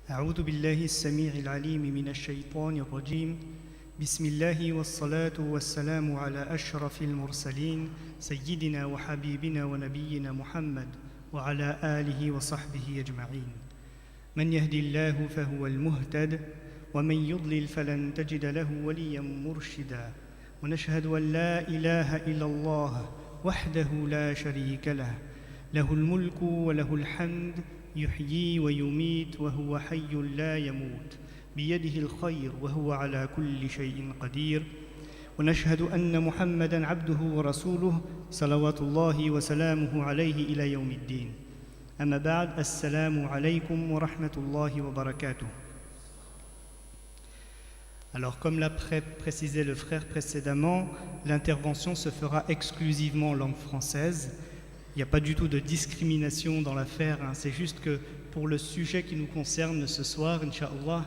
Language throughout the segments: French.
أعوذ بالله السميع العليم من الشيطان الرجيم بسم الله والصلاة والسلام على أشرف المرسلين سيدنا وحبيبنا ونبينا محمد وعلى آله وصحبه أجمعين من يهدي الله فهو المهتد ومن يضلل فلن تجد له وليا مرشدا ونشهد أن لا إله إلا الله وحده لا شريك له له الملك وله الحمد يحيي ويميت وهو حي لا يموت بيده الخير وهو على كل شيء قدير ونشهد أن محمدًا عبده ورسوله صلوات الله وسلامه عليه إلى يوم الدين أما بعد السلام عليكم ورحمة الله وبركاته. Alors comme l'a précisé le frère précédemment, l'intervention se fera exclusivement en langue française. Il n'y a pas du tout de discrimination dans l'affaire, c'est juste que pour le sujet qui nous concerne ce soir, Inch'Allah,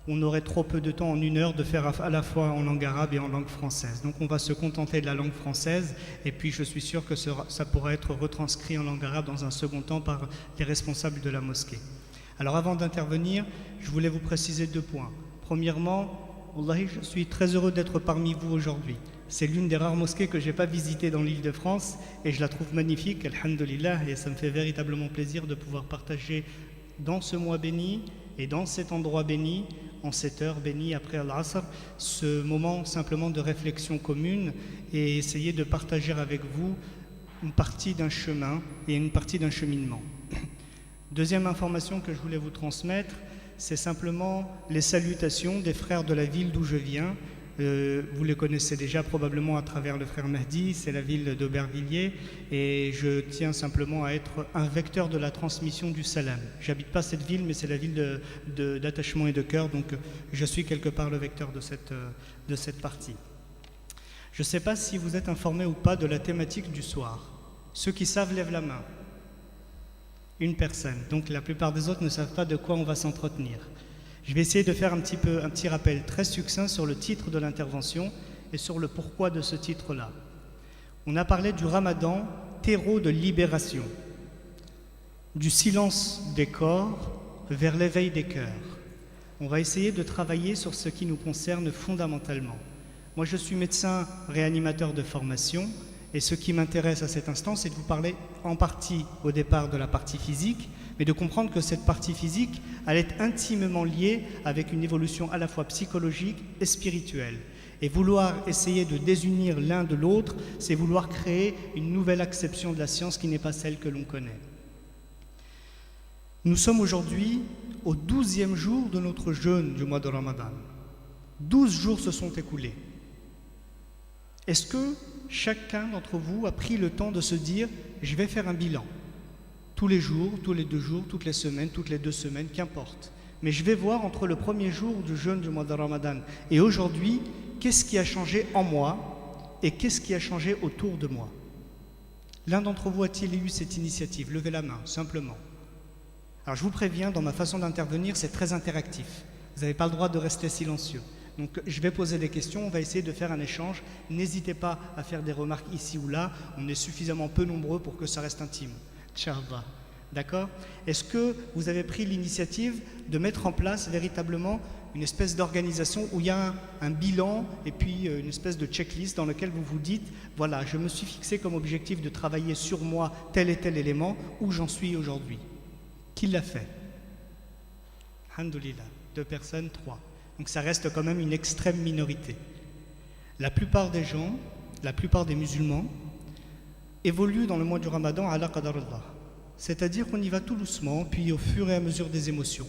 on aurait trop peu de temps en une heure de faire à la fois en langue arabe et en langue française. Donc on va se contenter de la langue française et puis je suis sûr que ça pourra être retranscrit en langue arabe dans un second temps par les responsables de la mosquée. Alors avant d'intervenir, je voulais vous préciser 2 points. Premièrement, Wallahi, je suis très heureux d'être parmi vous aujourd'hui. C'est l'une des rares mosquées que je n'ai pas visitées dans l'île de France et je la trouve magnifique, alhamdulillah, et ça me fait véritablement plaisir de pouvoir partager dans ce mois béni et dans cet endroit béni, en cette heure bénie après Al-Asr, ce moment simplement de réflexion commune et essayer de partager avec vous une partie d'un chemin et une partie d'un cheminement. Deuxième information que je voulais vous transmettre, c'est simplement les salutations des frères de la ville d'où je viens. Vous les connaissez déjà probablement à travers le frère Mahdi, c'est la ville d'Aubervilliers et je tiens simplement à être un vecteur de la transmission du salam. J'habite pas cette ville mais c'est la ville d'attachement et de cœur, donc je suis quelque part le vecteur de cette partie. Je ne sais pas si vous êtes informés ou pas de la thématique du soir. Ceux qui savent lèvent la main. Une personne, donc la plupart des autres ne savent pas de quoi on va s'entretenir. Je vais essayer de faire un petit rappel très succinct sur le titre de l'intervention et sur le pourquoi de ce titre-là. On a parlé du Ramadan, terreau de libération, du silence des corps vers l'éveil des cœurs. On va essayer de travailler sur ce qui nous concerne fondamentalement. Moi, je suis médecin réanimateur de formation et ce qui m'intéresse à cet instant, c'est de vous parler en partie au départ de la partie physique, mais de comprendre que cette partie physique, elle est intimement liée avec une évolution à la fois psychologique et spirituelle. Et vouloir essayer de désunir l'un de l'autre, c'est vouloir créer une nouvelle acception de la science qui n'est pas celle que l'on connaît. Nous sommes aujourd'hui au 12e jour de notre jeûne du mois de Ramadan. 12 jours se sont écoulés. Est-ce que chacun d'entre vous a pris le temps de se dire « je vais faire un bilan » tous les jours, tous les 2 jours, toutes les semaines, toutes les 2 semaines, qu'importe. Mais je vais voir entre le premier jour du jeûne du mois de Ramadan et aujourd'hui, qu'est-ce qui a changé en moi et qu'est-ce qui a changé autour de moi. L'un d'entre vous a-t-il eu cette initiative? Levez la main, simplement. Alors je vous préviens, dans ma façon d'intervenir, c'est très interactif. Vous n'avez pas le droit de rester silencieux. Donc je vais poser des questions, on va essayer de faire un échange. N'hésitez pas à faire des remarques ici ou là, on est suffisamment peu nombreux pour que ça reste intime. Inch'Allah. D'accord? Est-ce que vous avez pris l'initiative de mettre en place véritablement une espèce d'organisation où il y a un bilan et puis une espèce de checklist dans lequel vous vous dites voilà, je me suis fixé comme objectif de travailler sur moi tel et tel élément, où j'en suis aujourd'hui? Qui l'a fait? Alhamdulillah. 2 personnes, 3. Donc ça reste quand même une extrême minorité. La plupart des gens, la plupart des musulmans évolue dans le mois du Ramadan ala qadarullah. C'est-à-dire qu'on y va tout doucement, puis au fur et à mesure des émotions,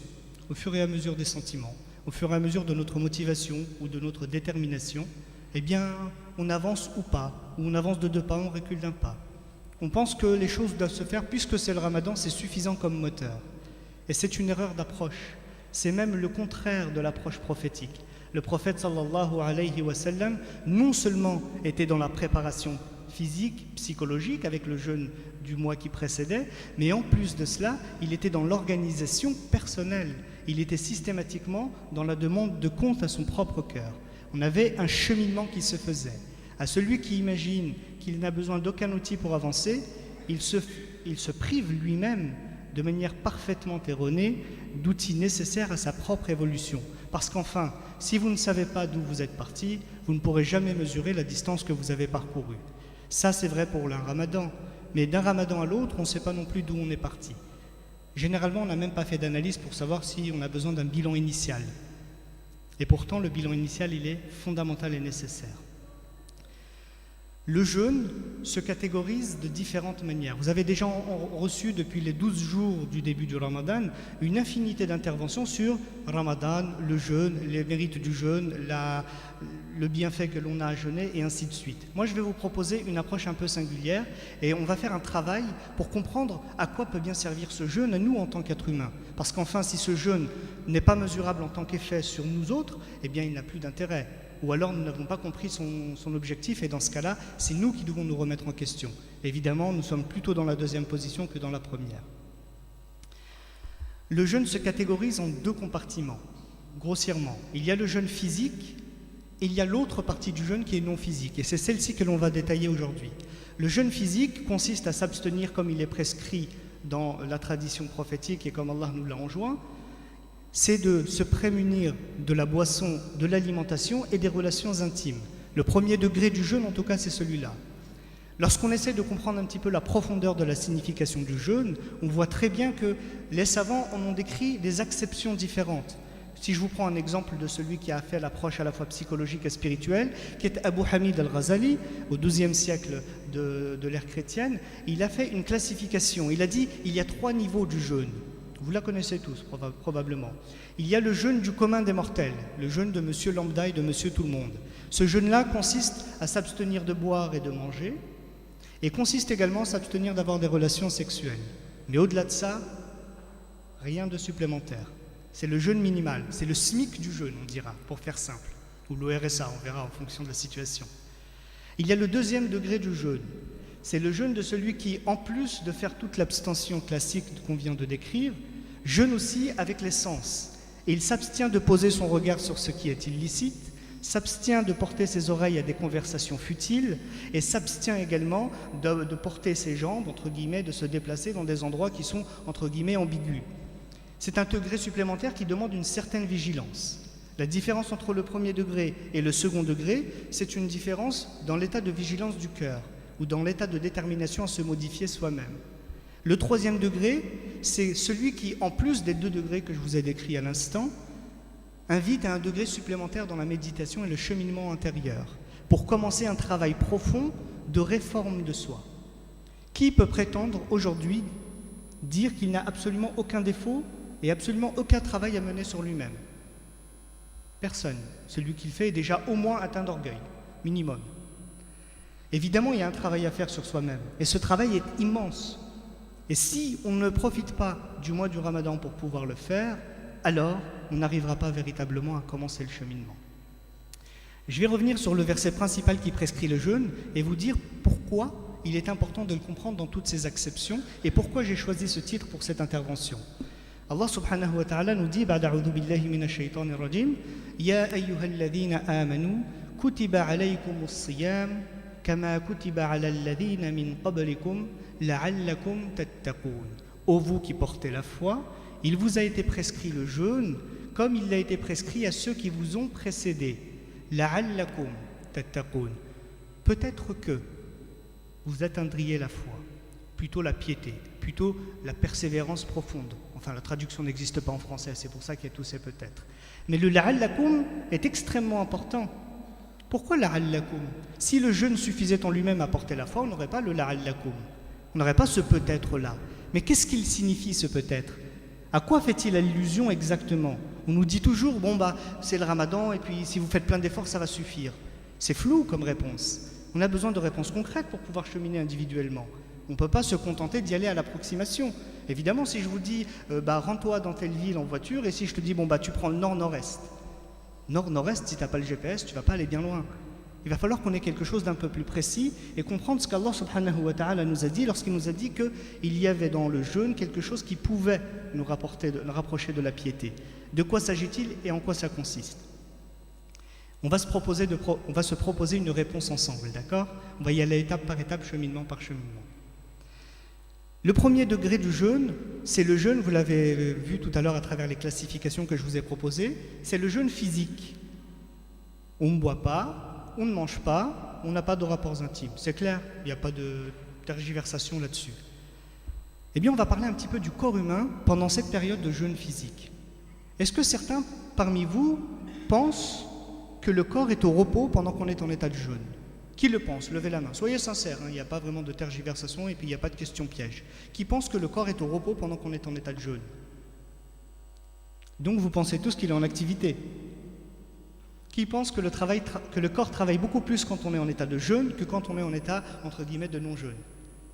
au fur et à mesure des sentiments, au fur et à mesure de notre motivation ou de notre détermination, eh bien, on avance ou pas, ou on avance de 2 pas, on recule d'1 pas. On pense que les choses doivent se faire, puisque c'est le Ramadan, c'est suffisant comme moteur. Et c'est une erreur d'approche. C'est même le contraire de l'approche prophétique. Le prophète sallallahu alayhi wa sallam, non seulement était dans la préparation physique, psychologique, avec le jeûne du mois qui précédait, mais en plus de cela, il était dans l'organisation personnelle. Il était systématiquement dans la demande de compte à son propre cœur. On avait un cheminement qui se faisait. À celui qui imagine qu'il n'a besoin d'aucun outil pour avancer, il se prive lui-même de manière parfaitement erronée d'outils nécessaires à sa propre évolution. Parce qu'enfin, si vous ne savez pas d'où vous êtes parti, vous ne pourrez jamais mesurer la distance que vous avez parcourue. Ça, c'est vrai pour un ramadan, mais d'un ramadan à l'autre, on ne sait pas non plus d'où on est parti. Généralement, on n'a même pas fait d'analyse pour savoir si on a besoin d'un bilan initial. Et pourtant, le bilan initial, il est fondamental et nécessaire. Le jeûne se catégorise de différentes manières. Vous avez déjà reçu depuis les 12 jours du début du Ramadan une infinité d'interventions sur Ramadan, le jeûne, les mérites du jeûne, le bienfait que l'on a à jeûner et ainsi de suite. Moi, je vais vous proposer une approche un peu singulière et on va faire un travail pour comprendre à quoi peut bien servir ce jeûne à nous en tant qu'êtres humains. Parce qu'enfin, si ce jeûne n'est pas mesurable en tant qu'effet sur nous autres, eh bien, il n'a plus d'intérêt. Ou alors nous n'avons pas compris son objectif et dans ce cas-là, c'est nous qui devons nous remettre en question. Évidemment, nous sommes plutôt dans la deuxième position que dans la première. Le jeûne se catégorise en deux compartiments, grossièrement. Il y a le jeûne physique et il y a l'autre partie du jeûne qui est non physique. Et c'est celle-ci que l'on va détailler aujourd'hui. Le jeûne physique consiste à s'abstenir comme il est prescrit dans la tradition prophétique et comme Allah nous l'a enjoint. C'est de se prémunir de la boisson, de l'alimentation et des relations intimes. Le premier degré du jeûne, en tout cas, c'est celui-là. Lorsqu'on essaie de comprendre un petit peu la profondeur de la signification du jeûne, on voit très bien que les savants en ont décrit des acceptions différentes. Si je vous prends un exemple de celui qui a fait l'approche à la fois psychologique et spirituelle, qui est Abu Hamid al-Ghazali, au XIIe siècle de l'ère chrétienne, il a fait une classification. Il a dit il y a 3 niveaux du jeûne. Vous la connaissez tous, probablement. Il y a le jeûne du commun des mortels, le jeûne de monsieur lambda et de monsieur tout le monde. Ce jeûne-là consiste à s'abstenir de boire et de manger, et consiste également à s'abstenir d'avoir des relations sexuelles. Mais au-delà de ça, rien de supplémentaire. C'est le jeûne minimal, c'est le SMIC du jeûne, on dira, pour faire simple. Ou le RSA, on verra en fonction de la situation. Il y a le deuxième degré du jeûne. C'est le jeûne de celui qui, en plus de faire toute l'abstention classique qu'on vient de décrire, jeûne aussi avec les sens. Et il s'abstient de poser son regard sur ce qui est illicite, s'abstient de porter ses oreilles à des conversations futiles et s'abstient également de porter ses jambes, entre guillemets, de se déplacer dans des endroits qui sont, entre guillemets, ambigus. C'est un degré supplémentaire qui demande une certaine vigilance. La différence entre le premier degré et le second degré, c'est une différence dans l'état de vigilance du cœur ou dans l'état de détermination à se modifier soi-même. Le troisième degré, c'est celui qui, en plus des 2 degrés que je vous ai décrits à l'instant, invite à un degré supplémentaire dans la méditation et le cheminement intérieur, pour commencer un travail profond de réforme de soi. Qui peut prétendre aujourd'hui dire qu'il n'a absolument aucun défaut et absolument aucun travail à mener sur lui-même? Personne. Celui qui le fait est déjà au moins atteint d'orgueil, minimum. Évidemment, il y a un travail à faire sur soi-même, et ce travail est immense. Et si on ne profite pas du mois du Ramadan pour pouvoir le faire, alors on n'arrivera pas véritablement à commencer le cheminement. Je vais revenir sur le verset principal qui prescrit le jeûne et vous dire pourquoi il est important de le comprendre dans toutes ses acceptions et pourquoi j'ai choisi ce titre pour cette intervention. Allah subhanahu wa ta'ala nous dit ba'da a'udhu billahi minash shaitanir rajim ya ayyuhalladhina amanu kutiba alaykumus siyam kama kutiba ala alladhina min qablikum la'allakum tattaqun. Ô vous qui portez la foi, il vous a été prescrit le jeûne comme il a été prescrit à ceux qui vous ont précédés. La'allakum tattaqun. Peut-être que vous atteindriez la foi, plutôt la piété, plutôt la persévérance profonde. Enfin, la traduction n'existe pas en français, c'est pour ça qu'il y a tous ces peut-être. Mais le la'allakum est extrêmement important. Pourquoi la'allakum? Si le jeûne suffisait en lui-même à porter la foi, on n'aurait pas le la'allakum. On n'aurait pas ce peut-être-là. Mais qu'est-ce qu'il signifie ce peut-être? À quoi fait-il allusion exactement? On nous dit toujours, c'est le ramadan et puis si vous faites plein d'efforts, ça va suffire. C'est flou comme réponse. On a besoin de réponses concrètes pour pouvoir cheminer individuellement. On ne peut pas se contenter d'y aller à l'approximation. Évidemment, si je vous dis, rends-toi dans telle ville en voiture, et si je te dis, tu prends le nord-nord-est. Nord-nord-est, si tu n'as pas le GPS, tu ne vas pas aller bien loin. Il va falloir qu'on ait quelque chose d'un peu plus précis et comprendre ce qu'Allah subhanahu wa ta'ala nous a dit lorsqu'il nous a dit qu'il y avait dans le jeûne quelque chose qui pouvait nous rapprocher de la piété. De quoi s'agit-il et en quoi ça consiste? On va se proposer une réponse ensemble, d'accord? On va y aller étape par étape, cheminement par cheminement. Le premier degré du jeûne, c'est le jeûne, vous l'avez vu tout à l'heure à travers les classifications que je vous ai proposées, c'est le jeûne physique. On ne boit pas, on ne mange pas, on n'a pas de rapports intimes. C'est clair, il n'y a pas de tergiversation là-dessus. Eh bien, on va parler un petit peu du corps humain pendant cette période de jeûne physique. Est-ce que certains parmi vous pensent que le corps est au repos pendant qu'on est en état de jeûne? Qui le pense? Levez la main. Soyez sincères, il n'y a pas vraiment de tergiversation et puis il n'y a pas de question piège. Qui pense que le corps est au repos pendant qu'on est en état de jeûne? Donc vous pensez tous qu'il est en activité. Qui pense que le corps travaille beaucoup plus quand on est en état de jeûne que quand on est en état, entre guillemets, de non-jeûne?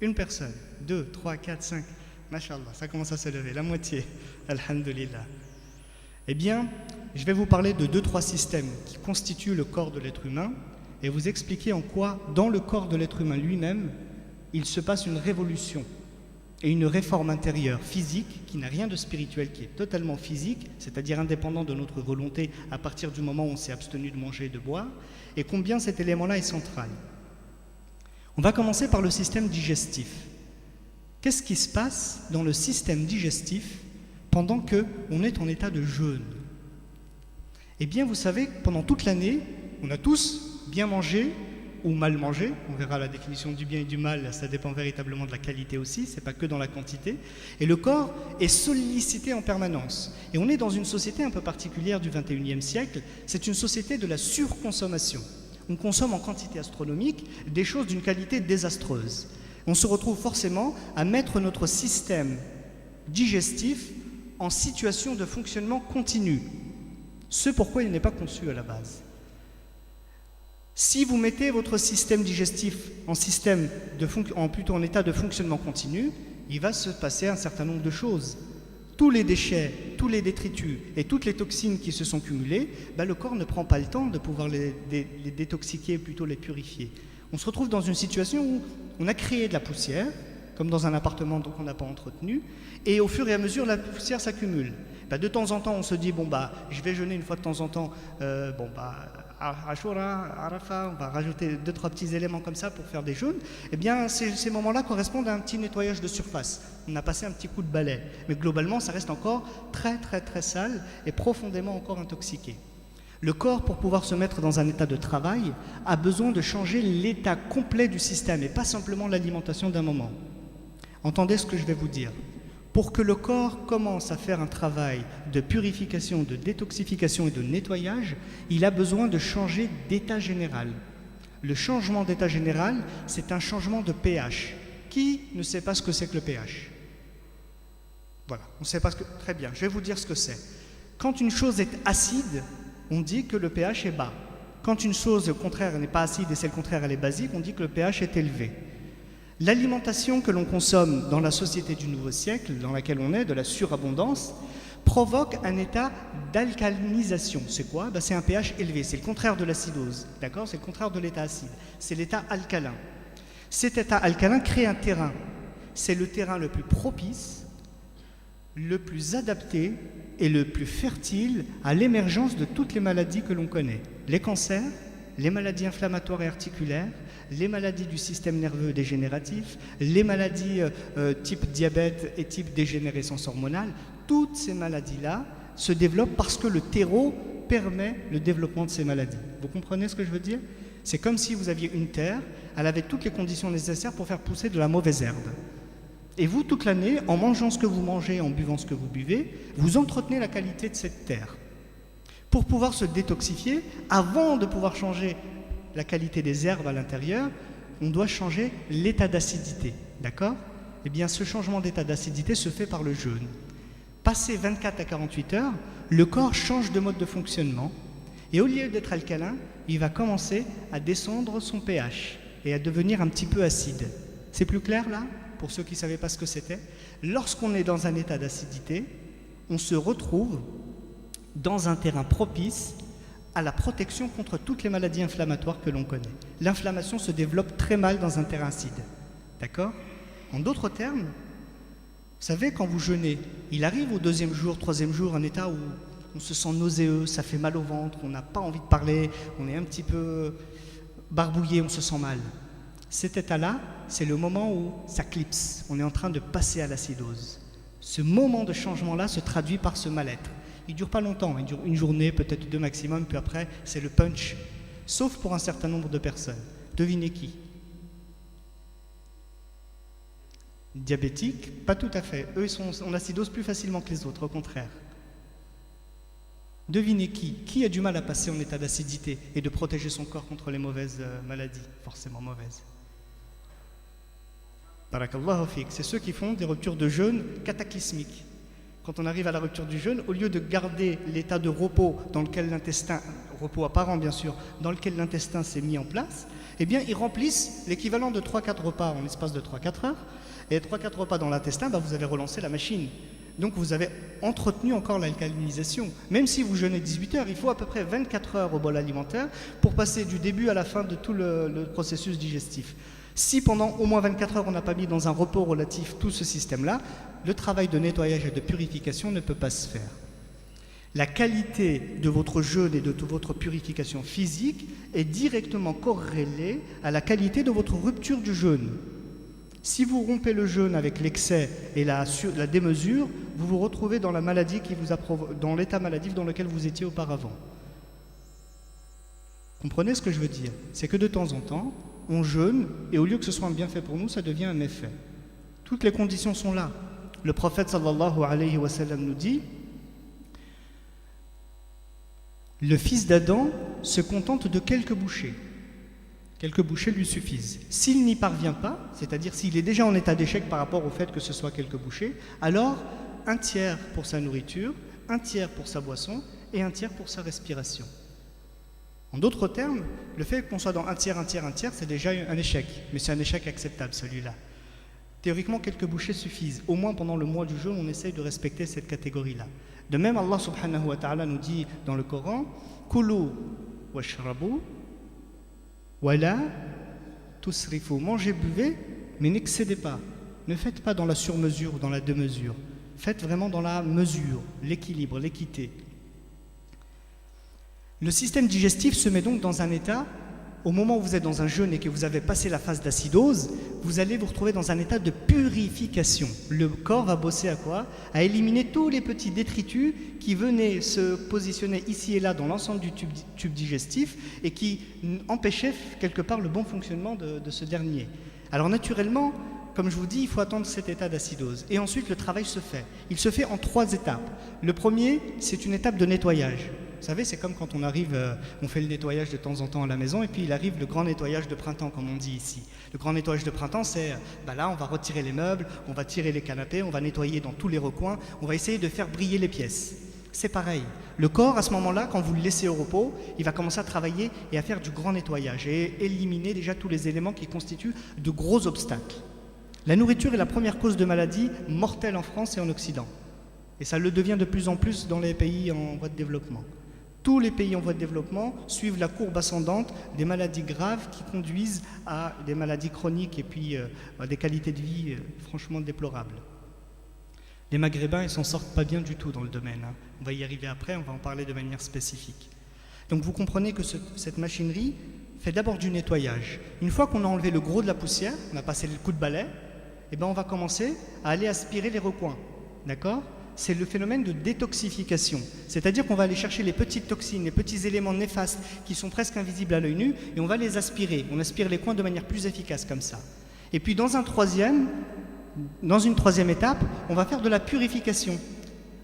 Une personne, 2, 3, 4, 5. Masha'Allah, ça commence à se lever, la moitié. Alhamdulillah. Eh bien, je vais vous parler de 2-3 systèmes qui constituent le corps de l'être humain et vous expliquer en quoi, dans le corps de l'être humain lui-même, il se passe une révolution et une réforme intérieure physique qui n'a rien de spirituel, qui est totalement physique, c'est-à-dire indépendant de notre volonté à partir du moment où on s'est abstenu de manger et de boire, et combien cet élément-là est central. On va commencer par le système digestif. Qu'est-ce qui se passe dans le système digestif pendant qu'on est en état de jeûne? Eh bien, vous savez, pendant toute l'année, on a tous bien mangé ou mal mangé. On verra la définition du bien et du mal, ça dépend véritablement de la qualité aussi, c'est pas que dans la quantité. Et le corps est sollicité en permanence. Et on est dans une société un peu particulière du 21e siècle, c'est une société de la surconsommation. On consomme en quantité astronomique des choses d'une qualité désastreuse. On se retrouve forcément à mettre notre système digestif en situation de fonctionnement continu. Ce pourquoi il n'est pas conçu à la base. Si vous mettez votre système digestif plutôt en état de fonctionnement continu, il va se passer un certain nombre de choses. Tous les déchets, tous les détritus et toutes les toxines qui se sont cumulées, le corps ne prend pas le temps de pouvoir les détoxiquer, plutôt les purifier. On se retrouve dans une situation où on a créé de la poussière, comme dans un appartement qu'on n'a pas entretenu, et au fur et à mesure, la poussière s'accumule. De temps en temps, on se dit, je vais jeûner une fois de temps en temps, Ashura, Arafat, on va rajouter 2-3 petits éléments comme ça pour faire des jeûnes. Eh bien, ces moments-là correspondent à un petit nettoyage de surface. On a passé un petit coup de balai. Mais globalement, ça reste encore très, très, très sale et profondément encore intoxiqué. Le corps, pour pouvoir se mettre dans un état de travail, a besoin de changer l'état complet du système et pas simplement l'alimentation d'un moment. Entendez ce que je vais vous dire. Pour que le corps commence à faire un travail de purification, de détoxification et de nettoyage, il a besoin de changer d'état général. Le changement d'état général, c'est un changement de pH. Qui ne sait pas ce que c'est que le pH? Voilà, on ne sait pas ce que... Très bien, je vais vous dire ce que c'est. Quand une chose est acide, on dit que le pH est bas. Quand une chose, au contraire, n'est pas acide et c'est le contraire, elle est basique, on dit que le pH est élevé. L'alimentation que l'on consomme dans la société du nouveau siècle, dans laquelle on est, de la surabondance, provoque un état d'alcalinisation. C'est quoi? C'est un pH élevé, c'est le contraire de l'acidose, d'accord? C'est le contraire de l'état acide, c'est l'état alcalin. Cet état alcalin crée un terrain. C'est le terrain le plus propice, le plus adapté et le plus fertile à l'émergence de toutes les maladies que l'on connaît. Les cancers, les maladies inflammatoires et articulaires, les maladies du système nerveux dégénératif, les maladies type diabète et type dégénérescence hormonale, toutes ces maladies-là se développent parce que le terreau permet le développement de ces maladies. Vous comprenez ce que je veux dire? C'est comme si vous aviez une terre, elle avait toutes les conditions nécessaires pour faire pousser de la mauvaise herbe. Et vous, toute l'année, en mangeant ce que vous mangez, en buvant ce que vous buvez, vous entretenez la qualité de cette terre. Pour pouvoir se détoxifier, avant de pouvoir changer la qualité des herbes à l'intérieur, on doit changer l'état d'acidité, d'accord? Eh bien, ce changement d'état d'acidité se fait par le jeûne. Passé 24 à 48 heures, le corps change de mode de fonctionnement et au lieu d'être alcalin, il va commencer à descendre son pH et à devenir un petit peu acide. C'est plus clair là, pour ceux qui ne savaient pas ce que c'était? Lorsqu'on est dans un état d'acidité, on se retrouve dans un terrain propice à la protection contre toutes les maladies inflammatoires que l'on connaît. L'inflammation se développe très mal dans un terrain acide. D'accord? En d'autres termes, vous savez, quand vous jeûnez, il arrive au 2e jour, 3e jour, un état où on se sent nauséeux, ça fait mal au ventre, on n'a pas envie de parler, on est un petit peu barbouillé, on se sent mal. Cet état-là, c'est le moment où ça clipse. On est en train de passer à l'acidose. Ce moment de changement-là se traduit par ce mal-être. Il ne dure pas longtemps, il dure une journée, peut-être 2 maximum, puis après, c'est le punch. Sauf pour un certain nombre de personnes. Devinez qui? Diabétiques? Pas tout à fait. Eux, ils sont en acidose plus facilement que les autres, au contraire. Devinez qui? Qui a du mal à passer en état d'acidité et de protéger son corps contre les mauvaises maladies, forcément mauvaises? Barakallahu fik. C'est ceux qui font des ruptures de jeûne cataclysmiques. Quand on arrive à la rupture du jeûne, au lieu de garder l'état de repos dans lequel l'intestin, repos apparent bien sûr, dans lequel l'intestin s'est mis en place, eh bien ils remplissent l'équivalent de 3-4 repas en l'espace de 3-4 heures. Et 3-4 repas dans l'intestin, vous avez relancé la machine. Donc vous avez entretenu encore l'alcalinisation. Même si vous jeûnez 18 heures, il faut à peu près 24 heures au bol alimentaire pour passer du début à la fin de tout le processus digestif. Si pendant au moins 24 heures on n'a pas mis dans un repos relatif tout ce système-là, le travail de nettoyage et de purification ne peut pas se faire. La qualité de votre jeûne et de toute votre purification physique est directement corrélée à la qualité de votre rupture du jeûne. Si vous rompez le jeûne avec l'excès et la démesure, vous vous retrouvez dans la maladie dans l'état maladif dans lequel vous étiez auparavant. Comprenez ce que je veux dire? C'est que de temps en temps, on jeûne et au lieu que ce soit un bienfait pour nous, ça devient un méfait. Toutes les conditions sont là. Le prophète sallallahu alayhi wa sallam nous dit: le fils d'Adam se contente de quelques bouchées. Quelques bouchées lui suffisent. S'il n'y parvient pas, c'est-à-dire s'il est déjà en état d'échec par rapport au fait que ce soit quelques bouchées, alors 1/3 pour sa nourriture, 1/3 pour sa boisson et 1/3 pour sa respiration. En d'autres termes, le fait qu'on soit dans 1/3, c'est déjà un échec, mais c'est un échec acceptable celui-là. Théoriquement, quelques bouchées suffisent. Au moins pendant le mois du jeûne, on essaye de respecter cette catégorie-là. De même, Allah subhanahu wa ta'ala nous dit dans le Coran: Kulu washrabu wala tusrifu. Mangez, buvez, mais n'excédez pas. Ne faites pas dans la surmesure ou dans la démesure. Faites vraiment dans la mesure, l'équilibre, l'équité. Le système digestif se met donc dans un état, au moment où vous êtes dans un jeûne et que vous avez passé la phase d'acidose, vous allez vous retrouver dans un état de purification. Le corps va bosser à quoi? À éliminer tous les petits détritus qui venaient se positionner ici et là dans l'ensemble du tube digestif et qui empêchaient quelque part le bon fonctionnement de ce dernier. Alors naturellement, comme je vous dis, il faut attendre cet état d'acidose. Et ensuite, le travail se fait. Il se fait en 3 étapes. Le premier, c'est une étape de nettoyage. Vous savez, c'est comme quand on arrive, on fait le nettoyage de temps en temps à la maison et puis il arrive le grand nettoyage de printemps, comme on dit ici. Le grand nettoyage de printemps, c'est, là, on va retirer les meubles, on va tirer les canapés, on va nettoyer dans tous les recoins, on va essayer de faire briller les pièces. C'est pareil. Le corps, à ce moment-là, quand vous le laissez au repos, il va commencer à travailler et à faire du grand nettoyage et éliminer déjà tous les éléments qui constituent de gros obstacles. La nourriture est la première cause de maladie mortelle en France et en Occident. Et ça le devient de plus en plus dans les pays en voie de développement. Tous les pays en voie de développement suivent la courbe ascendante des maladies graves qui conduisent à des maladies chroniques et puis à des qualités de vie franchement déplorables. Les Maghrébins, ils s'en sortent pas bien du tout dans le domaine. On va y arriver après, on va en parler de manière spécifique. Donc vous comprenez que cette machinerie fait d'abord du nettoyage. Une fois qu'on a enlevé le gros de la poussière, on a passé le coup de balai, on va commencer à aller aspirer les recoins. D'accord ? C'est le phénomène de détoxification. C'est-à-dire qu'on va aller chercher les petites toxines, les petits éléments néfastes qui sont presque invisibles à l'œil nu et on va les aspirer. On aspire les coins de manière plus efficace comme ça. Et puis dans une troisième étape, on va faire de la purification.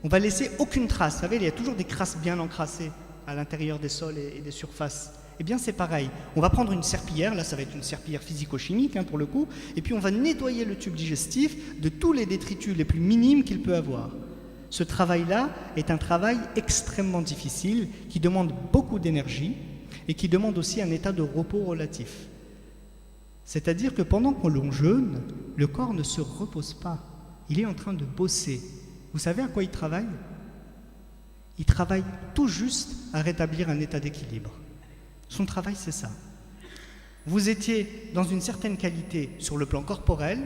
On va laisser aucune trace. Vous savez, il y a toujours des crasses bien encrassées à l'intérieur des sols et des surfaces. Eh bien c'est pareil, on va prendre une serpillière, là ça va être une serpillière physico-chimique pour le coup, et puis on va nettoyer le tube digestif de tous les détritus les plus minimes qu'il peut avoir. Ce travail-là est un travail extrêmement difficile, qui demande beaucoup d'énergie et qui demande aussi un état de repos relatif. C'est-à-dire que pendant qu'on l'on jeûne, le corps ne se repose pas, il est en train de bosser. Vous savez à quoi il travaille? Il travaille tout juste à rétablir un état d'équilibre. Son travail, c'est ça. Vous étiez dans une certaine qualité sur le plan corporel,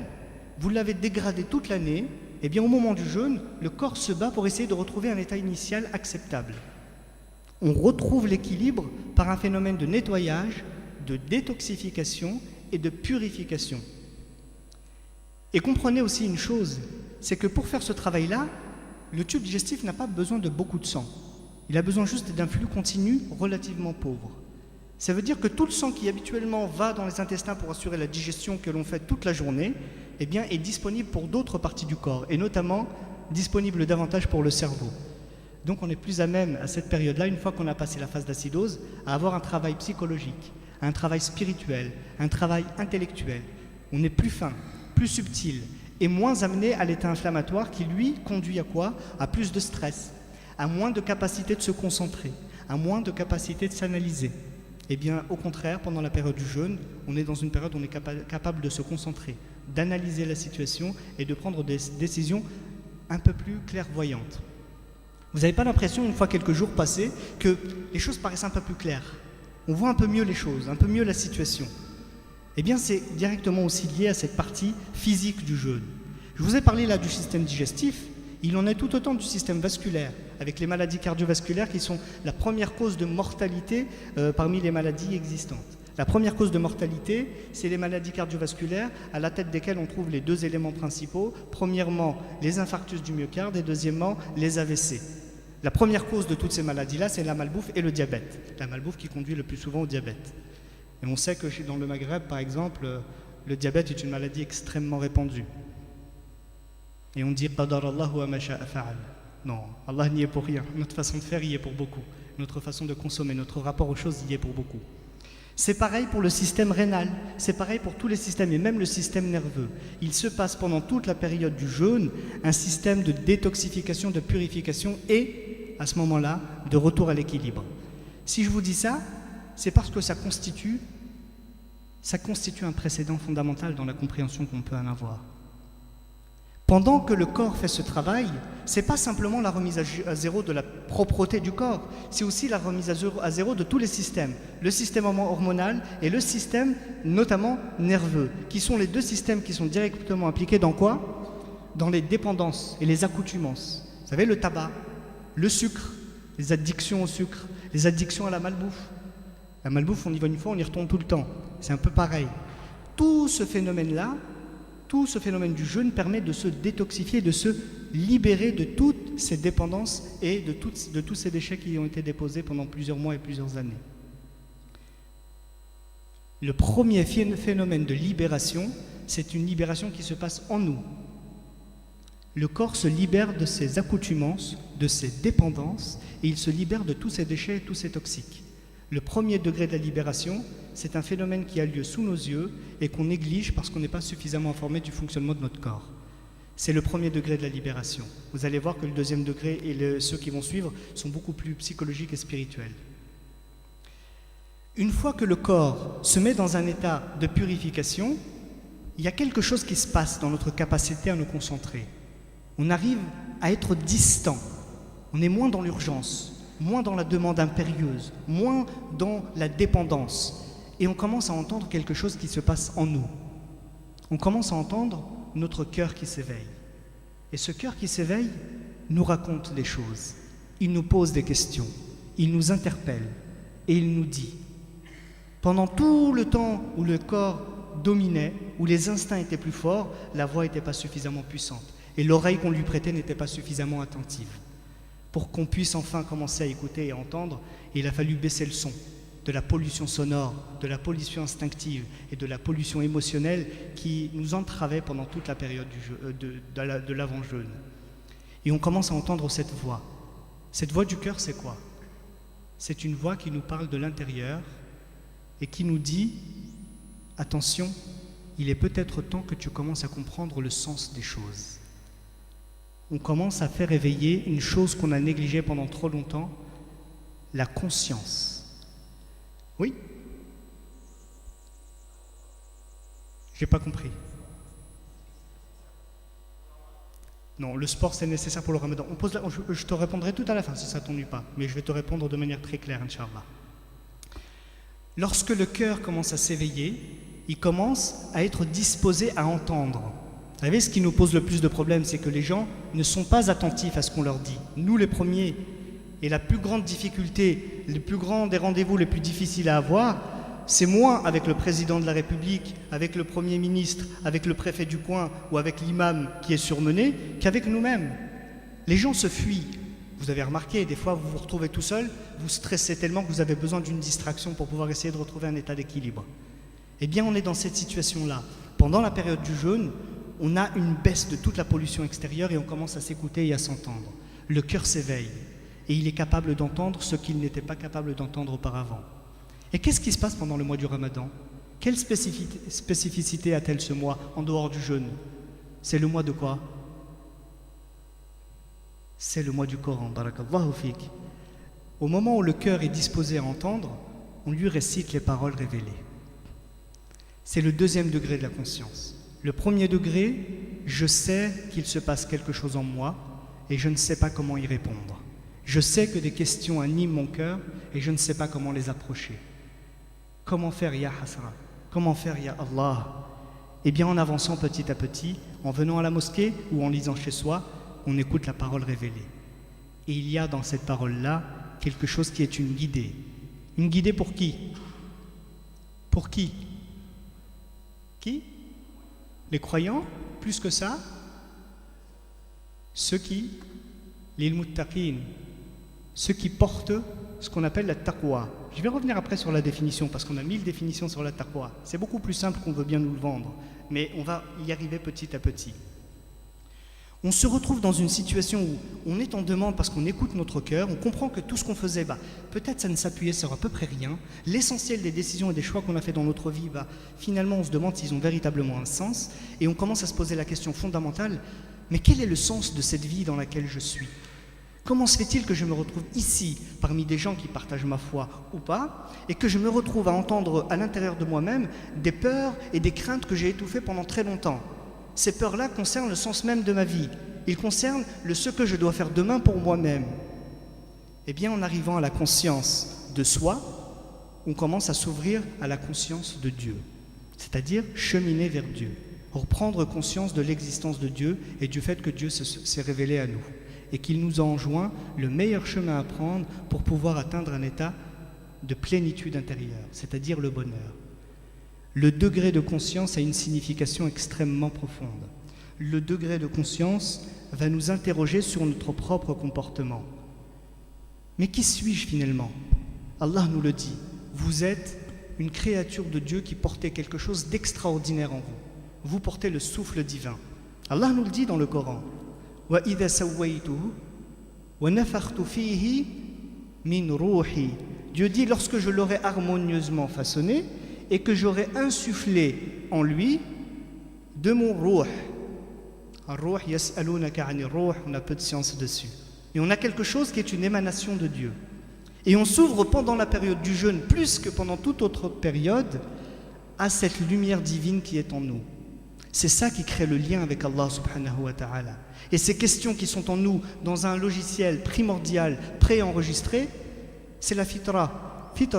vous l'avez dégradé toute l'année, et bien au moment du jeûne, le corps se bat pour essayer de retrouver un état initial acceptable. On retrouve l'équilibre par un phénomène de nettoyage, de détoxification et de purification. Et comprenez aussi une chose, c'est que pour faire ce travail-là, le tube digestif n'a pas besoin de beaucoup de sang. Il a besoin juste d'un flux continu relativement pauvre. Ça veut dire que tout le sang qui habituellement va dans les intestins pour assurer la digestion que l'on fait toute la journée, eh bien, est disponible pour d'autres parties du corps, et notamment disponible davantage pour le cerveau. Donc on est plus à même, à cette période-là, une fois qu'on a passé la phase d'acidose, à avoir un travail psychologique, un travail spirituel, un travail intellectuel. On est plus fin, plus subtil, et moins amené à l'état inflammatoire qui, lui, conduit à quoi? À plus de stress, à moins de capacité de se concentrer, à moins de capacité de s'analyser. Eh bien, au contraire, pendant la période du jeûne, on est dans une période où on est capable de se concentrer, d'analyser la situation et de prendre des décisions un peu plus clairvoyantes. Vous n'avez pas l'impression, une fois quelques jours passés, que les choses paraissent un peu plus claires? On voit un peu mieux les choses, un peu mieux la situation. Eh bien, c'est directement aussi lié à cette partie physique du jeûne. Je vous ai parlé là du système digestif, il en est tout autant du système vasculaire, avec les maladies cardiovasculaires qui sont la première cause de mortalité parmi les maladies existantes. La première cause de mortalité, c'est les maladies cardiovasculaires, à la tête desquelles on trouve les deux éléments principaux. Premièrement, les infarctus du myocarde et deuxièmement, les AVC. La première cause de toutes ces maladies-là, c'est la malbouffe et le diabète. La malbouffe qui conduit le plus souvent au diabète. Et on sait que dans le Maghreb, par exemple, le diabète est une maladie extrêmement répandue. Et on dit « Qadarallahu wa ma sha'a fa'al ». Non, Allah n'y est pour rien. Notre façon de faire y est pour beaucoup. Notre façon de consommer, notre rapport aux choses y est pour beaucoup. C'est pareil pour le système rénal, c'est pareil pour tous les systèmes et même le système nerveux. Il se passe pendant toute la période du jeûne un système de détoxification, de purification et, à ce moment-là, de retour à l'équilibre. Si je vous dis ça, c'est parce que ça constitue un précédent fondamental dans la compréhension qu'on peut en avoir. Pendant que le corps fait ce travail, ce n'est pas simplement la remise à zéro de la propreté du corps, c'est aussi la remise à zéro de tous les systèmes, le système hormonal et le système notamment nerveux, qui sont les deux systèmes qui sont directement impliqués dans quoi? Dans les dépendances et les accoutumances. Vous savez, le tabac, le sucre, les addictions au sucre, les addictions à la malbouffe. La malbouffe, on y va une fois, on y retourne tout le temps. C'est un peu pareil. Tout ce phénomène-là, tout ce phénomène du jeûne permet de se détoxifier, de se libérer de toutes ces dépendances et de tous ces déchets qui ont été déposés pendant plusieurs mois et plusieurs années. Le premier phénomène de libération, c'est une libération qui se passe en nous. Le corps se libère de ses accoutumances, de ses dépendances, et il se libère de tous ces déchets et tous ces toxiques. Le premier degré de la libération, c'est un phénomène qui a lieu sous nos yeux et qu'on néglige parce qu'on n'est pas suffisamment informé du fonctionnement de notre corps. C'est le premier degré de la libération. Vous allez voir que le deuxième degré et ceux qui vont suivre sont beaucoup plus psychologiques et spirituels. Une fois que le corps se met dans un état de purification, il y a quelque chose qui se passe dans notre capacité à nous concentrer. On arrive à être distant. On est moins dans l'urgence, moins dans la demande impérieuse, moins dans la dépendance. Et on commence à entendre quelque chose qui se passe en nous. On commence à entendre notre cœur qui s'éveille. Et ce cœur qui s'éveille nous raconte des choses. Il nous pose des questions. Il nous interpelle. Et il nous dit. Pendant tout le temps où le corps dominait, où les instincts étaient plus forts, la voix n'était pas suffisamment puissante. Et l'oreille qu'on lui prêtait n'était pas suffisamment attentive. Pour qu'on puisse enfin commencer à écouter et à entendre, il a fallu baisser le son de la pollution sonore, de la pollution instinctive et de la pollution émotionnelle qui nous entravait pendant toute la période de l'avant-jeûne. Et on commence à entendre cette voix. Cette voix du cœur, c'est quoi? C'est une voix qui nous parle de l'intérieur et qui nous dit « Attention, il est peut-être temps que tu commences à comprendre le sens des choses. » On commence à faire éveiller une chose qu'on a négligée pendant trop longtemps, la conscience. Oui? J'ai pas compris. Non, le sport c'est nécessaire pour le ramadan. Je te répondrai tout à la fin si ça t'ennuie pas, mais je vais te répondre de manière très claire, Inch'Allah. Lorsque le cœur commence à s'éveiller, il commence à être disposé à entendre. Vous savez, ce qui nous pose le plus de problèmes, c'est que les gens ne sont pas attentifs à ce qu'on leur dit. Nous, les premiers, et la plus grande difficulté, le plus grand des rendez-vous les plus difficiles à avoir, c'est moins avec le président de la République, avec le Premier ministre, avec le préfet du coin ou avec l'imam qui est surmené qu'avec nous-mêmes. Les gens se fuient. Vous avez remarqué, des fois vous vous retrouvez tout seul, vous stressez tellement que vous avez besoin d'une distraction pour pouvoir essayer de retrouver un état d'équilibre. Eh bien, on est dans cette situation-là. Pendant la période du jeûne, on a une baisse de toute la pollution extérieure et on commence à s'écouter et à s'entendre. Le cœur s'éveille et il est capable d'entendre ce qu'il n'était pas capable d'entendre auparavant. Et qu'est-ce qui se passe pendant le mois du Ramadan? Quelle spécificité a-t-elle ce mois en dehors du jeûne? C'est le mois de quoi? C'est le mois du Coran, barakallahu fik. Au moment où le cœur est disposé à entendre, on lui récite les paroles révélées. C'est le deuxième degré de la conscience. Le premier degré, je sais qu'il se passe quelque chose en moi et je ne sais pas comment y répondre. Je sais que des questions animent mon cœur et je ne sais pas comment les approcher. Comment faire, ya Hasra? Comment faire, ya Allah? Eh bien, en avançant petit à petit, en venant à la mosquée ou en lisant chez soi, on écoute la parole révélée. Et il y a dans cette parole-là quelque chose qui est une guidée. Une guidée pour qui? Pour qui? Qui? Les croyants? Plus que ça? Ceux qui? Lil muttaqin. Ceux qui portent ce qu'on appelle la taqwa. Je vais revenir après sur la définition, parce qu'on a 1000 définitions sur la taqwa. C'est beaucoup plus simple qu'on veut bien nous le vendre, mais on va y arriver petit à petit. On se retrouve dans une situation où on est en demande parce qu'on écoute notre cœur, on comprend que tout ce qu'on faisait, peut-être ça ne s'appuyait sur à peu près rien. L'essentiel des décisions et des choix qu'on a fait dans notre vie, finalement on se demande s'ils ont véritablement un sens, et on commence à se poser la question fondamentale, mais quel est le sens de cette vie dans laquelle je suis? Comment se fait-il que je me retrouve ici, parmi des gens qui partagent ma foi ou pas, et que je me retrouve à entendre à l'intérieur de moi-même des peurs et des craintes que j'ai étouffées pendant très longtemps? Ces peurs-là concernent le sens même de ma vie. Ils concernent ce que je dois faire demain pour moi-même. Eh bien, en arrivant à la conscience de soi, on commence à s'ouvrir à la conscience de Dieu, c'est-à-dire cheminer vers Dieu, reprendre conscience de l'existence de Dieu et du fait que Dieu s'est révélé à nous et qu'il nous a enjoint le meilleur chemin à prendre pour pouvoir atteindre un état de plénitude intérieure, c'est-à-dire le bonheur. Le degré de conscience a une signification extrêmement profonde. Le degré de conscience va nous interroger sur notre propre comportement. Mais qui suis-je finalement? Allah nous le dit. Vous êtes une créature de Dieu qui portait quelque chose d'extraordinaire en vous. Vous portez le souffle divin. Allah nous le dit dans le Coran. وَإِذَا سَوَّيْتُهُ وَنَفَخْتُ فِيهِ مِنْ رُوحِي. Dieu dit, lorsque je l'aurai harmonieusement façonné et que j'aurai insufflé en lui de mon ruh. Ar-ruh yas'alunaka 'anir ruh, on a peu de science dessus. Et on a quelque chose qui est une émanation de Dieu. Et on s'ouvre pendant la période du jeûne, plus que pendant toute autre période, à cette lumière divine qui est en nous. C'est ça qui crée le lien avec Allah subhanahu wa ta'ala. Et ces questions qui sont en nous, dans un logiciel primordial, préenregistré, c'est la fitra. C'est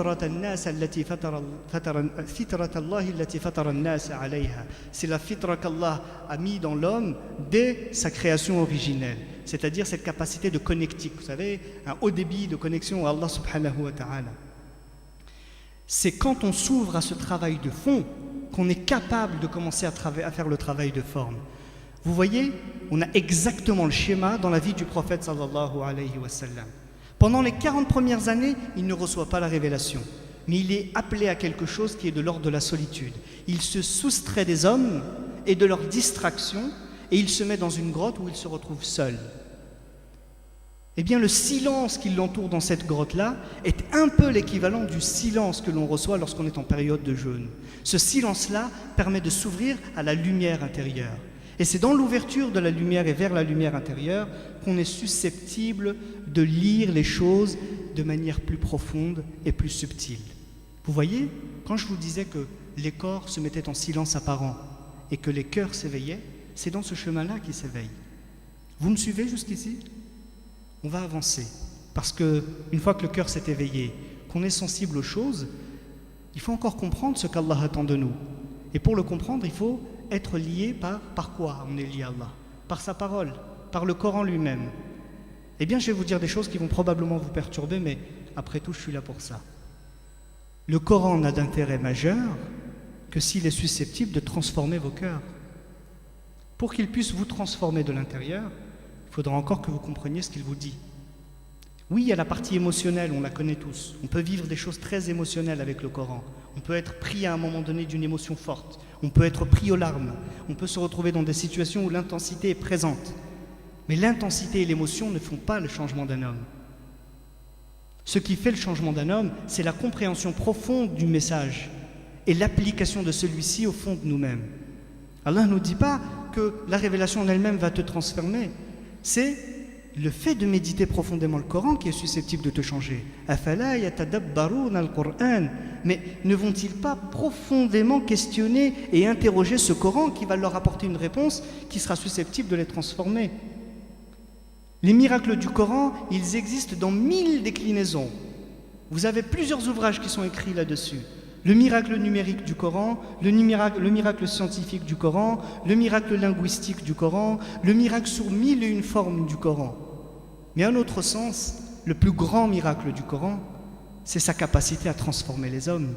la fitra qu'Allah a mis dans l'homme dès sa création originelle, c'est-à-dire cette capacité de connectique, vous savez, un haut débit de connexion à Allah subhanahu wa ta'ala. C'est quand on s'ouvre à ce travail de fond qu'on est capable de commencer à faire le travail de forme. Vous voyez, on a exactement le schéma dans la vie du prophète sallallahu alayhi wa sallam. Pendant les 40 premières années, il ne reçoit pas la révélation, mais il est appelé à quelque chose qui est de l'ordre de la solitude. Il se soustrait des hommes et de leurs distractions, et il se met dans une grotte où il se retrouve seul. Eh bien, le silence qui l'entoure dans cette grotte-là est un peu l'équivalent du silence que l'on reçoit lorsqu'on est en période de jeûne. Ce silence-là permet de s'ouvrir à la lumière intérieure. Et c'est dans l'ouverture de la lumière et vers la lumière intérieure qu'on est susceptible de lire les choses de manière plus profonde et plus subtile. Vous voyez, quand je vous disais que les corps se mettaient en silence apparent et que les cœurs s'éveillaient, c'est dans ce chemin-là qu'ils s'éveillent. Vous me suivez jusqu'ici? On va avancer, parce qu'une fois que le cœur s'est éveillé, qu'on est sensible aux choses, il faut encore comprendre ce qu'Allah attend de nous. Et pour le comprendre, il faut être lié par quoi on est lié à Allah? Par sa parole, par le Coran lui-même. Eh bien, je vais vous dire des choses qui vont probablement vous perturber, mais après tout, je suis là pour ça. Le Coran n'a d'intérêt majeur que s'il est susceptible de transformer vos cœurs. Pour qu'il puisse vous transformer de l'intérieur, il faudra encore que vous compreniez ce qu'il vous dit. Oui, il y a la partie émotionnelle, on la connaît tous. On peut vivre des choses très émotionnelles avec le Coran. On peut être pris à un moment donné d'une émotion forte. On peut être pris aux larmes. On peut se retrouver dans des situations où l'intensité est présente. Mais l'intensité et l'émotion ne font pas le changement d'un homme. Ce qui fait le changement d'un homme, c'est la compréhension profonde du message et l'application de celui-ci au fond de nous-mêmes. Allah ne nous dit pas que la révélation en elle-même va te transformer. C'est le fait de méditer profondément le Coran qui est susceptible de te changer. Afala yatadabbaruna al-Qur'an. Mais ne vont-ils pas profondément questionner et interroger ce Coran qui va leur apporter une réponse qui sera susceptible de les transformer? Les miracles du Coran, ils existent dans 1000 déclinaisons. Vous avez plusieurs ouvrages qui sont écrits là-dessus. Le miracle numérique du Coran, le miracle scientifique du Coran, le miracle linguistique du Coran, le miracle sous 1001 formes du Coran. Mais en autre sens, le plus grand miracle du Coran, c'est sa capacité à transformer les hommes.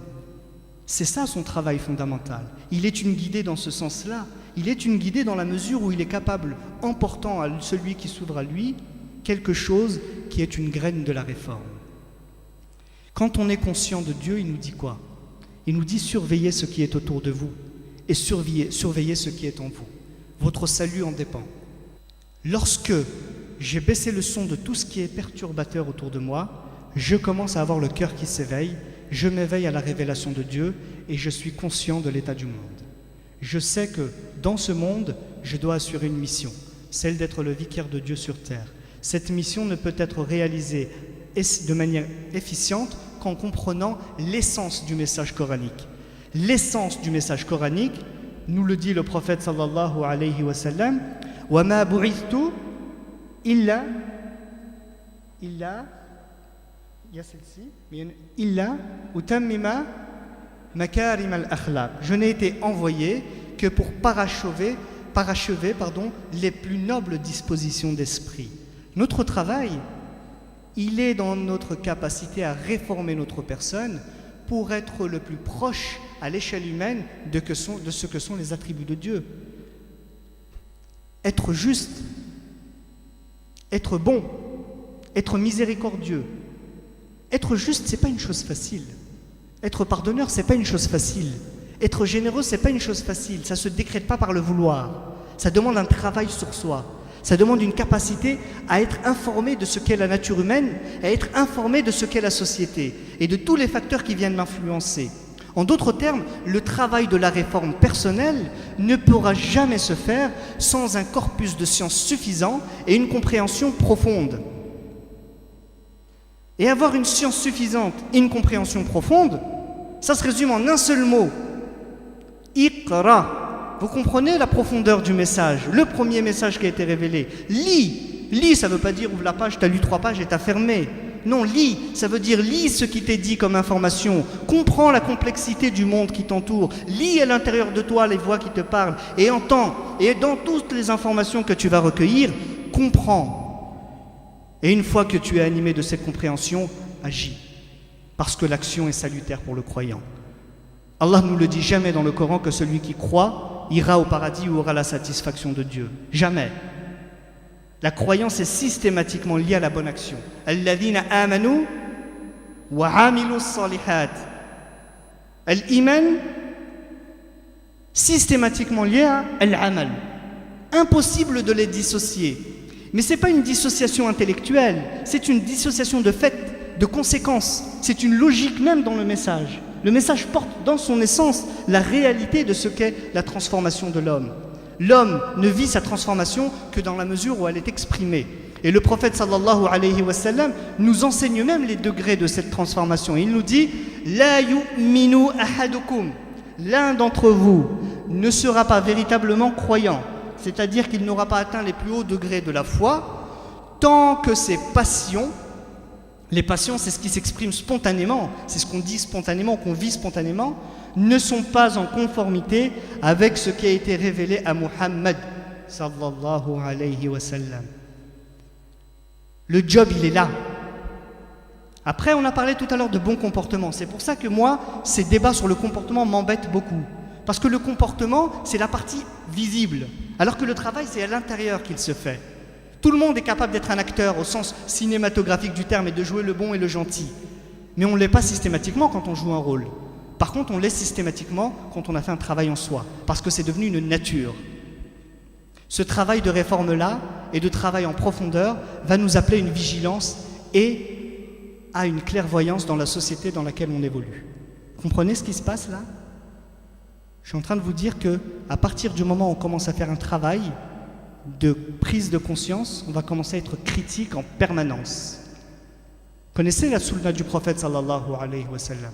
C'est ça son travail fondamental. Il est une guidée dans ce sens-là. Il est une guidée dans la mesure où il est capable, en portant à celui qui s'ouvre à lui, quelque chose qui est une graine de la réforme. Quand on est conscient de Dieu, il nous dit quoi? Il nous dit surveillez ce qui est autour de vous et surveillez ce qui est en vous. Votre salut en dépend. Lorsque j'ai baissé le son de tout ce qui est perturbateur autour de moi, je commence à avoir le cœur qui s'éveille, je m'éveille à la révélation de Dieu et je suis conscient de l'état du monde. Je sais que dans ce monde, je dois assurer une mission, celle d'être le vicaire de Dieu sur terre. Cette mission ne peut être réalisée de manière efficiente qu'en comprenant l'essence du message coranique. L'essence du message coranique, nous le dit le prophète sallallahu alayhi wa sallam, wa ma bu'ithtu illa, il y a celle-ci, illa utammima makarim al-akhlaq. Je n'ai été envoyé que pour parachever les plus nobles dispositions d'esprit. Notre travail, il est dans notre capacité à réformer notre personne pour être le plus proche à l'échelle humaine de ce que sont les attributs de Dieu. Être juste, être bon, être miséricordieux. Être juste, ce n'est pas une chose facile. Être pardonneur, ce n'est pas une chose facile. Être généreux, ce n'est pas une chose facile. Ça ne se décrète pas par le vouloir. Ça demande un travail sur soi. Ça demande une capacité à être informé de ce qu'est la nature humaine, à être informé de ce qu'est la société et de tous les facteurs qui viennent m'influencer. En d'autres termes, le travail de la réforme personnelle ne pourra jamais se faire sans un corpus de sciences suffisant et une compréhension profonde. Et avoir une science suffisante et une compréhension profonde, ça se résume en un seul mot. Iqra. Vous comprenez la profondeur du message, le premier message qui a été révélé. Lis. Lis, ça ne veut pas dire ouvre la page, tu as lu 3 pages et tu as fermé. Non, lis, ça veut dire lis ce qui t'est dit comme information. Comprends la complexité du monde qui t'entoure. Lis à l'intérieur de toi les voix qui te parlent et entends. Et dans toutes les informations que tu vas recueillir, comprends. Et une fois que tu es animé de cette compréhension, agis. Parce que l'action est salutaire pour le croyant. Allah ne nous le dit jamais dans le Coran que celui qui croit ira au paradis ou aura la satisfaction de Dieu. Jamais. La croyance est systématiquement liée à la bonne action. Alladhina amanu wa amilu salihat. Al-iman systématiquement lié à al-amal. Impossible de les dissocier. Mais ce n'est pas une dissociation intellectuelle, c'est une dissociation de fait, de conséquences. C'est une logique même dans le message. Le message porte dans son essence la réalité de ce qu'est la transformation de l'homme. L'homme ne vit sa transformation que dans la mesure où elle est exprimée. Et le prophète sallallahu alayhi wa sallam nous enseigne même les degrés de cette transformation. Il nous dit « La yu'minu ahadukum » L'un d'entre vous ne sera pas véritablement croyant, c'est-à-dire qu'il n'aura pas atteint les plus hauts degrés de la foi, tant que ses passions, les passions, c'est ce qui s'exprime spontanément, c'est ce qu'on dit spontanément, qu'on vit spontanément, ne sont pas en conformité avec ce qui a été révélé à Muhammad sallallahu alayhi wa sallam. Le job, il est là. Après, on a parlé tout à l'heure de bon comportement. C'est pour ça que moi, ces débats sur le comportement m'embêtent beaucoup. Parce que le comportement, c'est la partie visible, alors que le travail, c'est à l'intérieur qu'il se fait. Tout le monde est capable d'être un acteur au sens cinématographique du terme et de jouer le bon et le gentil. Mais on ne l'est pas systématiquement quand on joue un rôle. Par contre, on l'est systématiquement quand on a fait un travail en soi, parce que c'est devenu une nature. Ce travail de réforme-là et de travail en profondeur va nous appeler à une vigilance et à une clairvoyance dans la société dans laquelle on évolue. Vous comprenez ce qui se passe là? Je suis en train de vous dire que à partir du moment où on commence à faire un travail de prise de conscience, on va commencer à être critique en permanence. Vous connaissez la sunna du prophète sallallahu alayhi wa sallam?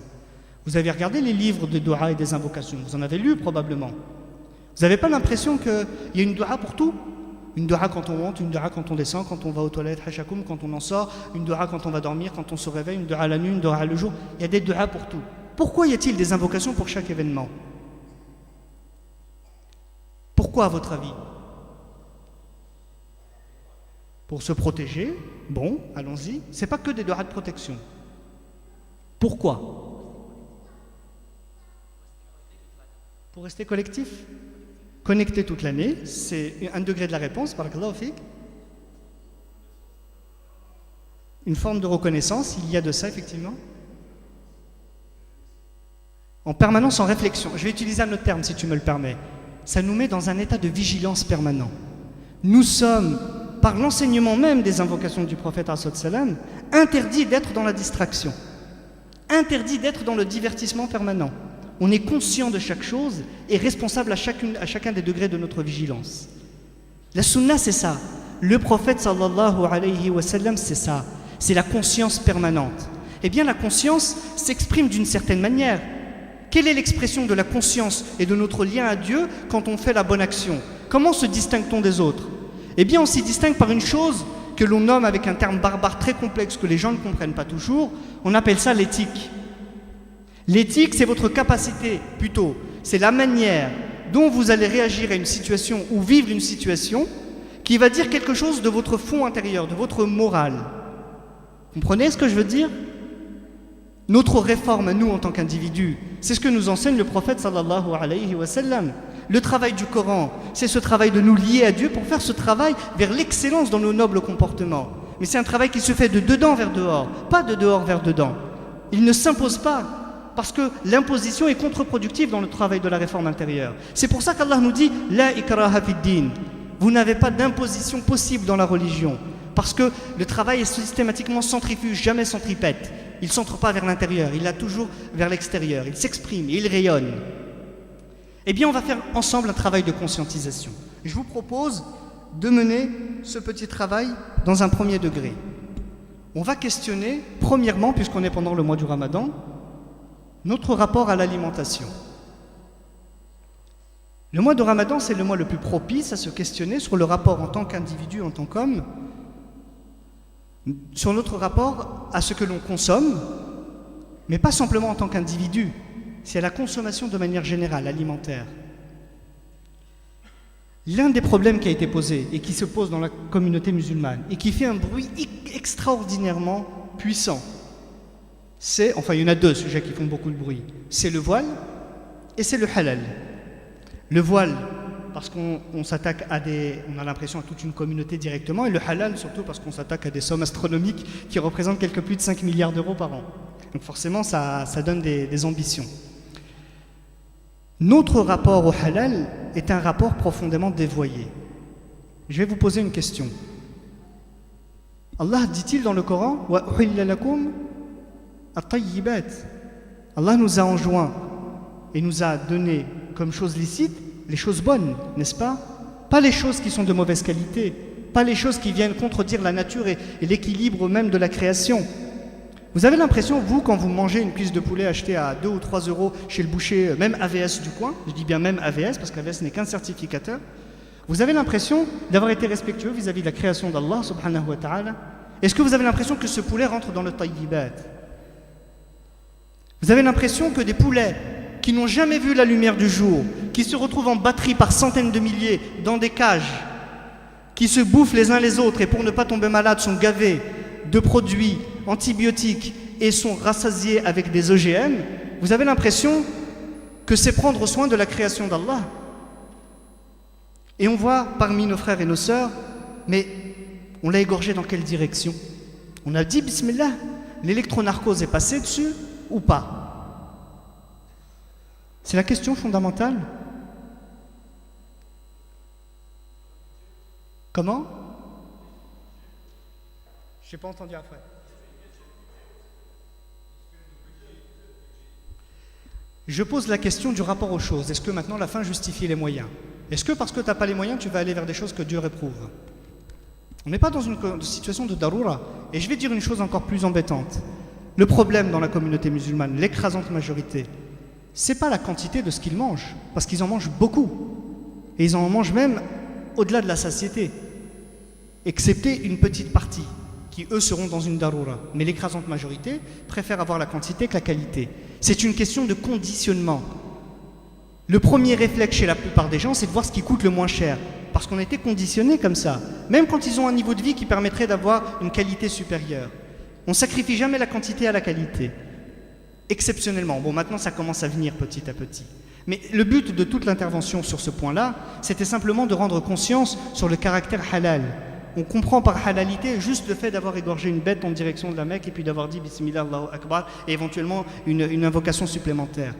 Vous avez regardé les livres de dua et des invocations, vous en avez lu probablement. Vous n'avez pas l'impression qu'il y a une dua pour tout? Une dua quand on monte, une dua quand on descend, quand on va aux toilettes, hashakoum, quand on en sort, une dua quand on va dormir, quand on se réveille, une dua la nuit, une dua le jour. Il y a des duas pour tout. Pourquoi y a-t-il des invocations pour chaque événement? Pourquoi, à votre avis? Pour se protéger? Bon, allons-y. C'est pas que des duas de protection. Pourquoi? Pour rester collectif? Connecté toute l'année, c'est un degré de la réponse, barakallahu fik. Une forme de reconnaissance, il y a de ça effectivement. En permanence, en réflexion. Je vais utiliser un autre terme si tu me le permets. Ça nous met dans un état de vigilance permanent. Nous sommes, par l'enseignement même des invocations du prophète sallam, interdits d'être dans la distraction, interdits d'être dans le divertissement permanent. On est conscient de chaque chose et responsable à chacun des degrés de notre vigilance. La sunna, c'est ça. Le prophète sallallahu alayhi wa sallam, c'est ça. C'est la conscience permanente. Eh bien, la conscience s'exprime d'une certaine manière. Quelle est l'expression de la conscience et de notre lien à Dieu quand on fait la bonne action? Comment se distingue-t-on des autres? Eh bien, on s'y distingue par une chose que l'on nomme avec un terme barbare très complexe que les gens ne comprennent pas toujours. On appelle ça l'éthique. L'éthique, c'est votre capacité, plutôt, c'est la manière dont vous allez réagir à une situation ou vivre une situation qui va dire quelque chose de votre fond intérieur, de votre morale. Vous comprenez ce que je veux dire? Notre réforme, nous, en tant qu'individus, c'est ce que nous enseigne le prophète sallallahu alayhi wa sallam. Le travail du Coran, c'est ce travail de nous lier à Dieu pour faire ce travail vers l'excellence dans nos nobles comportements. Mais c'est un travail qui se fait de dedans vers dehors, pas de dehors vers dedans. Il ne s'impose pas. Parce que l'imposition est contre-productive dans le travail de la réforme intérieure. C'est pour ça qu'Allah nous dit « La ikraha fid din ». Vous n'avez pas d'imposition possible dans la religion. Parce que le travail est systématiquement centrifuge, jamais centripète. Il ne centre pas vers l'intérieur, il l'a toujours vers l'extérieur. Il s'exprime, il rayonne. Eh bien, on va faire ensemble un travail de conscientisation. Je vous propose de mener ce petit travail dans un premier degré. On va questionner, premièrement, puisqu'on est pendant le mois du Ramadan, notre rapport à l'alimentation. Le mois de Ramadan, c'est le mois le plus propice à se questionner sur le rapport en tant qu'individu, en tant qu'homme, sur notre rapport à ce que l'on consomme, mais pas simplement en tant qu'individu, c'est à la consommation de manière générale, alimentaire. L'un des problèmes qui a été posé et qui se pose dans la communauté musulmane et qui fait un bruit extraordinairement puissant, il y en a deux sujets qui font beaucoup de bruit. C'est le voile et c'est le halal. Le voile, parce qu'on s'attaque on a l'impression à toute une communauté directement, et le halal surtout parce qu'on s'attaque à des sommes astronomiques qui représentent quelque plus de 5 milliards d'euros par an. Donc forcément, ça donne des ambitions. Notre rapport au halal est un rapport profondément dévoyé. Je vais vous poser une question. Allah dit-il dans le Coran « Wa uhilla lakum » Allah nous a enjoint et nous a donné comme chose licite les choses bonnes, n'est-ce pas? Pas les choses qui sont de mauvaise qualité, pas les choses qui viennent contredire la nature et l'équilibre même de la création. Vous avez l'impression, vous, quand vous mangez une cuisse de poulet achetée à 2 ou 3 euros chez le boucher, même AVS du coin, je dis bien même AVS parce qu'AVS n'est qu'un certificateur, vous avez l'impression d'avoir été respectueux vis-à-vis de la création d'Allah subhanahu wa ta'ala. Est-ce que vous avez l'impression que ce poulet rentre dans le tayyibat? Vous avez l'impression que des poulets qui n'ont jamais vu la lumière du jour, qui se retrouvent en batterie par centaines de milliers dans des cages, qui se bouffent les uns les autres et pour ne pas tomber malade sont gavés de produits antibiotiques et sont rassasiés avec des OGM, vous avez l'impression que c'est prendre soin de la création d'Allah. Et on voit parmi nos frères et nos sœurs, mais on l'a égorgé dans quelle direction? On a dit Bismillah, l'électronarcose est passée dessus ou pas? C'est la question fondamentale. Comment? Je n'ai pas entendu après. Je pose la question du rapport aux choses. Est-ce que maintenant la fin justifie les moyens? Est-ce que parce que tu n'as pas les moyens, tu vas aller vers des choses que Dieu réprouve? On n'est pas dans une situation de daroura. Et je vais dire une chose encore plus embêtante. Le problème dans la communauté musulmane, l'écrasante majorité, c'est pas la quantité de ce qu'ils mangent, parce qu'ils en mangent beaucoup. Et ils en mangent même au-delà de la satiété, excepté une petite partie, qui eux seront dans une daroura. Mais l'écrasante majorité préfère avoir la quantité que la qualité. C'est une question de conditionnement. Le premier réflexe chez la plupart des gens, c'est de voir ce qui coûte le moins cher, parce qu'on a été conditionnés comme ça, même quand ils ont un niveau de vie qui permettrait d'avoir une qualité supérieure. On ne sacrifie jamais la quantité à la qualité, exceptionnellement. Bon, maintenant ça commence à venir petit à petit. Mais le but de toute l'intervention sur ce point-là, c'était simplement de rendre conscience sur le caractère halal. On comprend par halalité juste le fait d'avoir égorgé une bête en direction de la Mecque et puis d'avoir dit Bismillah Allahu Akbar et éventuellement une invocation supplémentaire.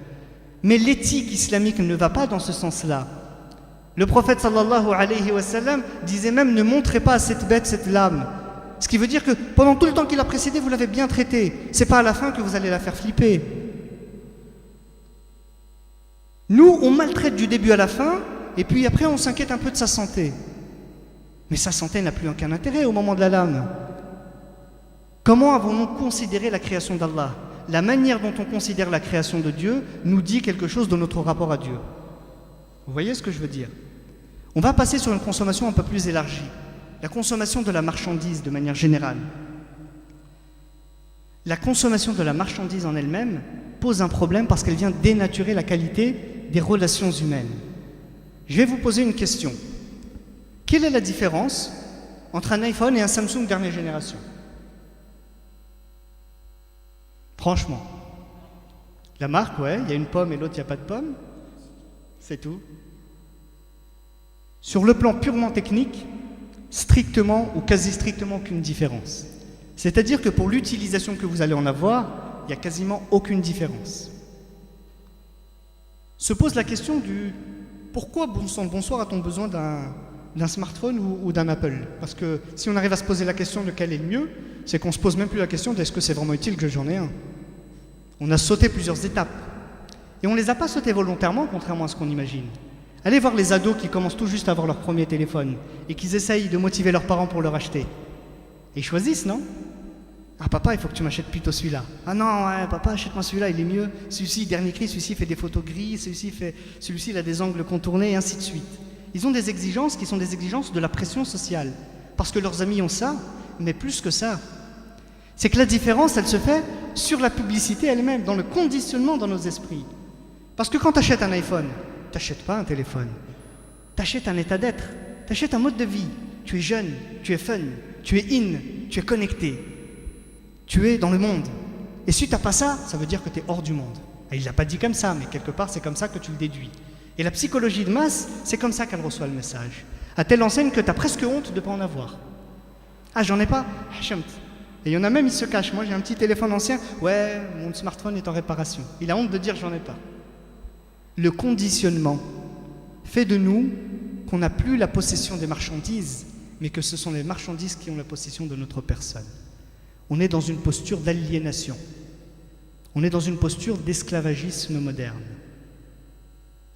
Mais l'éthique islamique ne va pas dans ce sens-là. Le prophète sallallahu alayhi wa sallam disait même ne montrez pas à cette bête cette lame. Ce qui veut dire que pendant tout le temps qu'il a précédé, vous l'avez bien traité. C'est pas à la fin que vous allez la faire flipper. Nous, on maltraite du début à la fin et puis après on s'inquiète un peu de sa santé. Mais sa santé n'a plus aucun intérêt au moment de la lame. Comment avons-nous considéré la création d'Allah? La manière dont on considère la création de Dieu nous dit quelque chose de notre rapport à Dieu. Vous voyez ce que je veux dire? On va passer sur une consommation un peu plus élargie. La consommation de la marchandise de manière générale. La consommation de la marchandise en elle-même pose un problème parce qu'elle vient dénaturer la qualité des relations humaines. Je vais vous poser une question. Quelle est la différence entre un iPhone et un Samsung dernière génération? Franchement. La marque, ouais, il y a une pomme et l'autre, il n'y a pas de pomme. C'est tout. Sur le plan purement technique, strictement ou quasi strictement aucune différence. C'est-à-dire que pour l'utilisation que vous allez en avoir, il n'y a quasiment aucune différence. Se pose la question du pourquoi, bonsoir, a-t-on besoin d'un smartphone ou d'un Apple? Parce que si on arrive à se poser la question de quel est le mieux, c'est qu'on ne se pose même plus la question d'est-ce que c'est vraiment utile que j'en ai un. On a sauté plusieurs étapes. Et on ne les a pas sautées volontairement, contrairement à ce qu'on imagine. Allez voir les ados qui commencent tout juste à avoir leur premier téléphone et qui essayent de motiver leurs parents pour leur acheter. Et ils choisissent, non? Ah papa, il faut que tu m'achètes plutôt celui-là. Ah non, ouais, papa, achète-moi celui-là, il est mieux. Celui-ci, dernier cri, celui-ci fait des photos grises, celui-ci il a des angles contournés, et ainsi de suite. Ils ont des exigences qui sont des exigences de la pression sociale. Parce que leurs amis ont ça, mais plus que ça. C'est que la différence, elle se fait sur la publicité elle-même, dans le conditionnement dans nos esprits. Parce que quand tu achètes un iPhone, tu n'achètes pas un téléphone. Tu achètes un état d'être, tu achètes un mode de vie. Tu es jeune, tu es fun, tu es in, tu es connecté. Tu es dans le monde. Et si tu n'as pas ça, ça veut dire que tu es hors du monde. Et il ne l'a pas dit comme ça, mais quelque part, c'est comme ça que tu le déduis. Et la psychologie de masse, c'est comme ça qu'elle reçoit le message. À telle enseigne que tu as presque honte de ne pas en avoir. Ah, j'en ai pas? Hachamt. Et il y en a même, ils se cachent. Moi, j'ai un petit téléphone ancien. Ouais, mon smartphone est en réparation. Il a honte de dire j'en ai pas. Le conditionnement fait de nous qu'on n'a plus la possession des marchandises, mais que ce sont les marchandises qui ont la possession de notre personne. On est dans une posture d'aliénation. On est dans une posture d'esclavagisme moderne.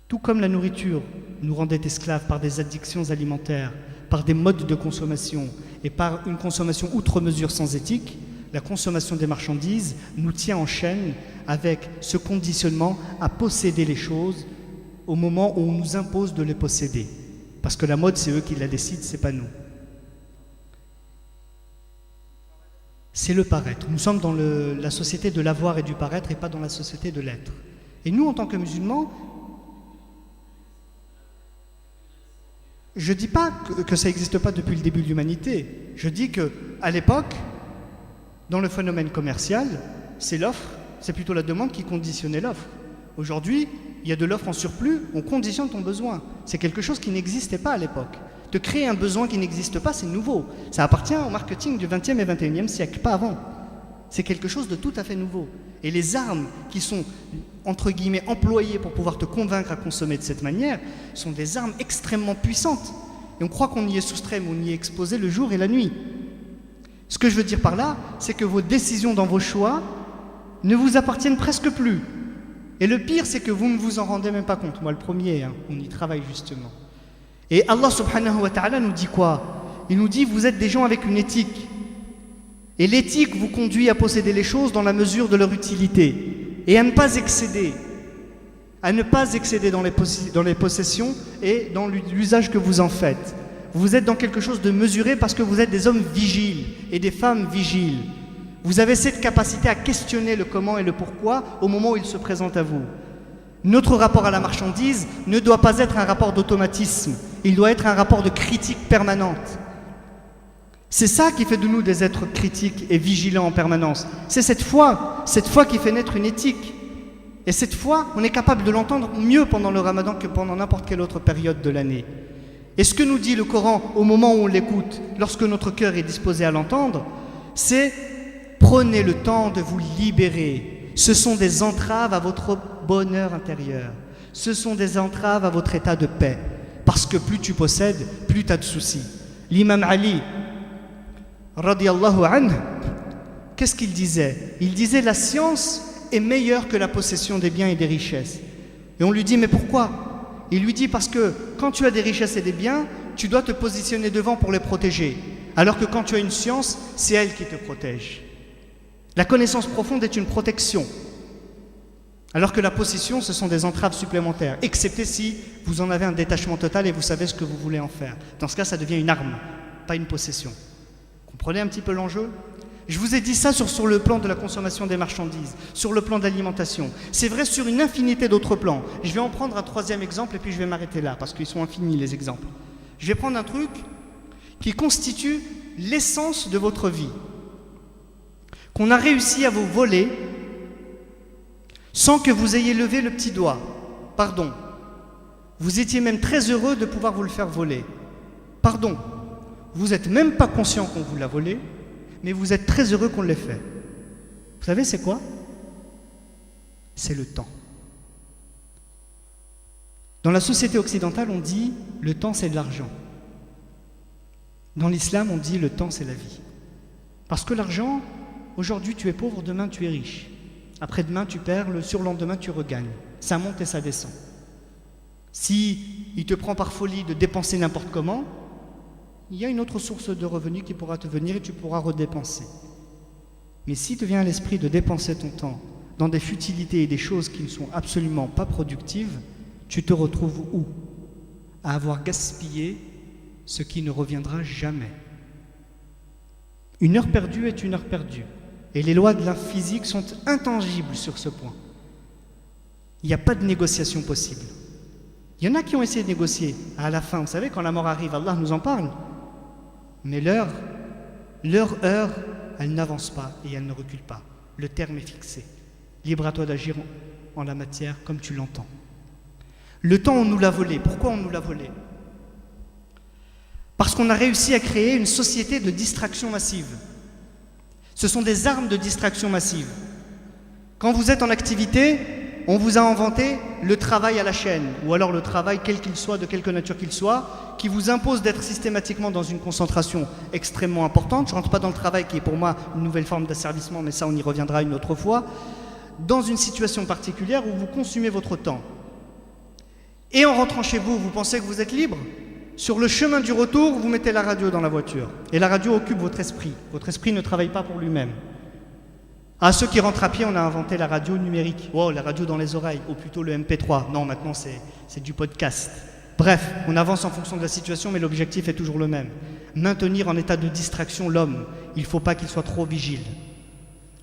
Tout comme la nourriture nous rendait esclaves par des addictions alimentaires, par des modes de consommation et par une consommation outre mesure sans éthique, la consommation des marchandises nous tient en chaîne avec ce conditionnement à posséder les choses au moment où on nous impose de les posséder. Parce que la mode, c'est eux qui la décident, c'est pas nous. C'est le paraître. Nous sommes dans la société de l'avoir et du paraître et pas dans la société de l'être. Et nous, en tant que musulmans, je ne dis pas que ça n'existe pas depuis le début de l'humanité. Je dis qu'à l'époque, dans le phénomène commercial, c'est l'offre, c'est plutôt la demande qui conditionnait l'offre. Aujourd'hui, il y a de l'offre en surplus, on conditionne ton besoin. C'est quelque chose qui n'existait pas à l'époque. De créer un besoin qui n'existe pas, c'est nouveau. Ça appartient au marketing du 20e et 21e siècle, pas avant. C'est quelque chose de tout à fait nouveau. Et les armes qui sont, entre guillemets, employées pour pouvoir te convaincre à consommer de cette manière sont des armes extrêmement puissantes. Et on croit qu'on y est soustrait, mais on y est exposé le jour et la nuit. Ce que je veux dire par là, c'est que vos décisions dans vos choix ne vous appartiennent presque plus. Et le pire, c'est que vous ne vous en rendez même pas compte. Moi, le premier, on y travaille justement. Et Allah subhanahu wa ta'ala nous dit quoi? Il nous dit, vous êtes des gens avec une éthique. Et l'éthique vous conduit à posséder les choses dans la mesure de leur utilité. Et à ne pas excéder. À ne pas excéder dans les possessions et dans l'usage que vous en faites. Vous êtes dans quelque chose de mesuré parce que vous êtes des hommes vigiles et des femmes vigiles. Vous avez cette capacité à questionner le comment et le pourquoi au moment où il se présente à vous. Notre rapport à la marchandise ne doit pas être un rapport d'automatisme, il doit être un rapport de critique permanente. C'est ça qui fait de nous des êtres critiques et vigilants en permanence. C'est cette foi qui fait naître une éthique. Et cette foi, on est capable de l'entendre mieux pendant le Ramadan que pendant n'importe quelle autre période de l'année. Et ce que nous dit le Coran au moment où on l'écoute, lorsque notre cœur est disposé à l'entendre, c'est prenez le temps de vous libérer. Ce sont des entraves à votre bonheur intérieur. Ce sont des entraves à votre état de paix. Parce que plus tu possèdes, plus tu as de soucis. L'imam Ali, radiyallahu anhu, qu'est-ce qu'il disait? Il disait la science est meilleure que la possession des biens et des richesses. Et on lui dit mais pourquoi? Il lui dit parce que quand tu as des richesses et des biens, tu dois te positionner devant pour les protéger. Alors que quand tu as une science, c'est elle qui te protège. La connaissance profonde est une protection. Alors que la possession, ce sont des entraves supplémentaires, excepté si vous en avez un détachement total et vous savez ce que vous voulez en faire. Dans ce cas, ça devient une arme, pas une possession. Comprenez un petit peu l'enjeu? Je vous ai dit ça sur le plan de la consommation des marchandises, sur le plan de l'alimentation. C'est vrai sur une infinité d'autres plans. Je vais en prendre un troisième exemple et puis je vais m'arrêter là, parce qu'ils sont infinis les exemples. Je vais prendre un truc qui constitue l'essence de votre vie, qu'on a réussi à vous voler sans que vous ayez levé le petit doigt. Pardon. Vous étiez même très heureux de pouvoir vous le faire voler. Pardon. Vous n'êtes même pas conscient qu'on vous l'a volé, mais vous êtes très heureux qu'on l'ait fait. Vous savez c'est quoi? C'est le temps. Dans la société occidentale, on dit le temps c'est de l'argent. Dans l'islam, on dit le temps c'est la vie. Parce que l'argent, aujourd'hui tu es pauvre, demain tu es riche. Après-demain tu perds, le surlendemain tu regagnes. Ça monte et ça descend. Si il te prend par folie de dépenser n'importe comment, il y a une autre source de revenus qui pourra te venir et tu pourras redépenser. Mais si te vient à l'esprit de dépenser ton temps dans des futilités et des choses qui ne sont absolument pas productives, tu te retrouves où? À avoir gaspillé ce qui ne reviendra jamais. Une heure perdue est une heure perdue. Et les lois de la physique sont intangibles sur ce point. Il n'y a pas de négociation possible. Il y en a qui ont essayé de négocier. À la fin, vous savez, quand la mort arrive, Allah nous en parle. Mais leur heure, elle n'avance pas et elle ne recule pas. Le terme est fixé. Libre à toi d'agir en la matière comme tu l'entends. Le temps, on nous l'a volé. Pourquoi on nous l'a volé? Parce qu'on a réussi à créer une société de distraction massive. Ce sont des armes de distraction massive. Quand vous êtes en activité, on vous a inventé le travail à la chaîne, ou alors le travail quel qu'il soit, de quelque nature qu'il soit, qui vous impose d'être systématiquement dans une concentration extrêmement importante. Je ne rentre pas dans le travail qui est pour moi une nouvelle forme d'asservissement, mais ça on y reviendra une autre fois, dans une situation particulière où vous consumez votre temps. Et en rentrant chez vous, vous pensez que vous êtes libre? Sur le chemin du retour, vous mettez la radio dans la voiture. Et la radio occupe votre esprit. Votre esprit ne travaille pas pour lui-même. À ceux qui rentrent à pied, on a inventé la radio numérique. Wow, la radio dans les oreilles, ou plutôt le MP3. Non, maintenant c'est du podcast. Bref, on avance en fonction de la situation, mais l'objectif est toujours le même. Maintenir en état de distraction l'homme. Il ne faut pas qu'il soit trop vigile.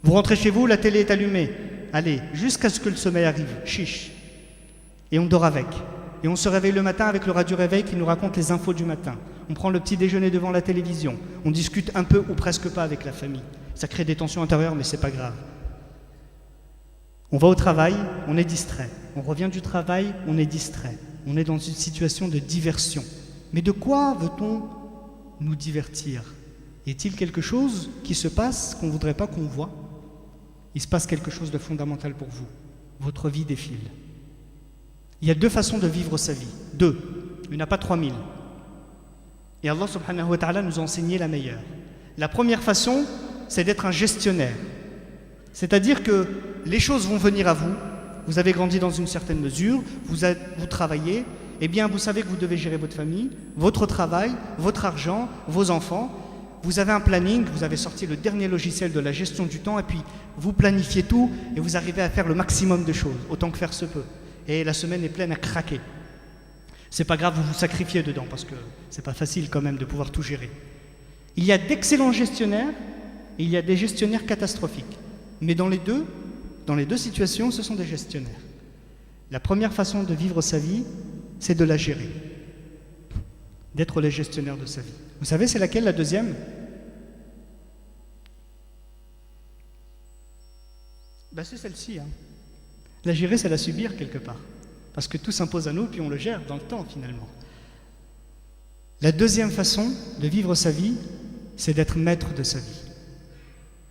Vous rentrez chez vous, la télé est allumée. Allez, jusqu'à ce que le sommeil arrive. Chiche. Et on dort avec. Et on se réveille le matin avec le radio-réveil qui nous raconte les infos du matin. On prend le petit déjeuner devant la télévision. On discute un peu ou presque pas avec la famille. Ça crée des tensions intérieures, mais c'est pas grave. On va au travail, on est distrait. On revient du travail, on est distrait. On est dans une situation de diversion. Mais de quoi veut-on nous divertir? Est-il quelque chose qui se passe qu'on ne voudrait pas qu'on voit? Il se passe quelque chose de fondamental pour vous. Votre vie défile. Il y a deux façons de vivre sa vie. Deux. Il n'y en a pas 3000. Et Allah subhanahu wa ta'ala nous a enseigné la meilleure. La première façon, c'est d'être un gestionnaire. C'est-à-dire que les choses vont venir à vous. Vous avez grandi dans une certaine mesure, vous travaillez, eh bien vous savez que vous devez gérer votre famille, votre travail, votre argent, vos enfants. Vous avez un planning, vous avez sorti le dernier logiciel de la gestion du temps et puis vous planifiez tout et vous arrivez à faire le maximum de choses, autant que faire se peut. Et la semaine est pleine à craquer. C'est pas grave, vous vous sacrifiez dedans parce que c'est pas facile quand même de pouvoir tout gérer. Il y a d'excellents gestionnaires et il y a des gestionnaires catastrophiques. Mais dans les deux situations, ce sont des gestionnaires. La première façon de vivre sa vie, c'est de la gérer. D'être les gestionnaires de sa vie. Vous savez, c'est laquelle la deuxième? C'est celle-ci. La gérer, c'est la subir quelque part. Parce que tout s'impose à nous, puis on le gère dans le temps finalement. La deuxième façon de vivre sa vie, c'est d'être maître de sa vie.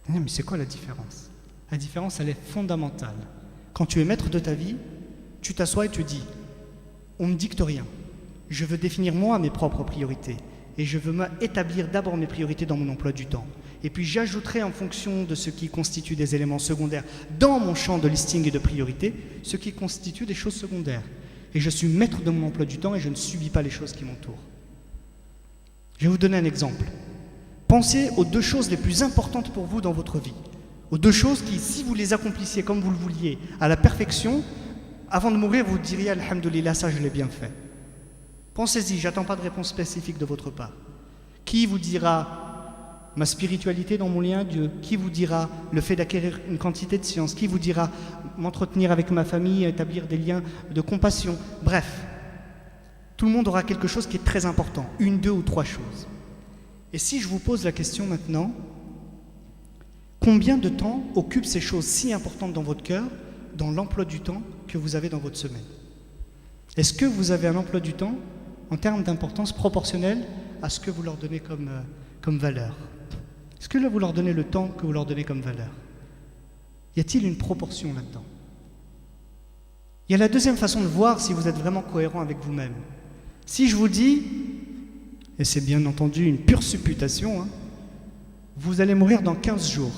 Mais c'est quoi la différence? La différence, elle est fondamentale. Quand tu es maître de ta vie, tu t'assois et tu dis « On ne me dicte rien. Je veux définir moi mes propres priorités. Et je veux établir d'abord mes priorités dans mon emploi du temps. Et puis j'ajouterai en fonction de ce qui constitue des éléments secondaires dans mon champ de listing et de priorité, ce qui constitue des choses secondaires. Et je suis maître de mon emploi du temps et je ne subis pas les choses qui m'entourent. » Je vais vous donner un exemple. Pensez aux deux choses les plus importantes pour vous dans votre vie. Aux deux choses qui, si vous les accomplissiez comme vous le vouliez, à la perfection, avant de mourir, vous diriez « Alhamdulillah, ça je l'ai bien fait ». Pensez-y, j'attends pas de réponse spécifique de votre part. Qui vous dira ma spiritualité dans mon lien à Dieu? Qui vous dira le fait d'acquérir une quantité de science? Qui vous dira m'entretenir avec ma famille, établir des liens de compassion? Bref, tout le monde aura quelque chose qui est très important, une, deux ou trois choses. Et si je vous pose la question maintenant, combien de temps occupent ces choses si importantes dans votre cœur, dans l'emploi du temps que vous avez dans votre semaine? Est-ce que vous avez un emploi du temps en termes d'importance proportionnelle à ce que vous leur donnez comme valeur? Est-ce que là vous leur donnez le temps que vous leur donnez comme valeur? Y a-t-il une proportion là-dedans? Il y a la deuxième façon de voir si vous êtes vraiment cohérent avec vous-même. Si je vous dis, et c'est bien entendu une pure supputation, vous allez mourir dans 15 jours.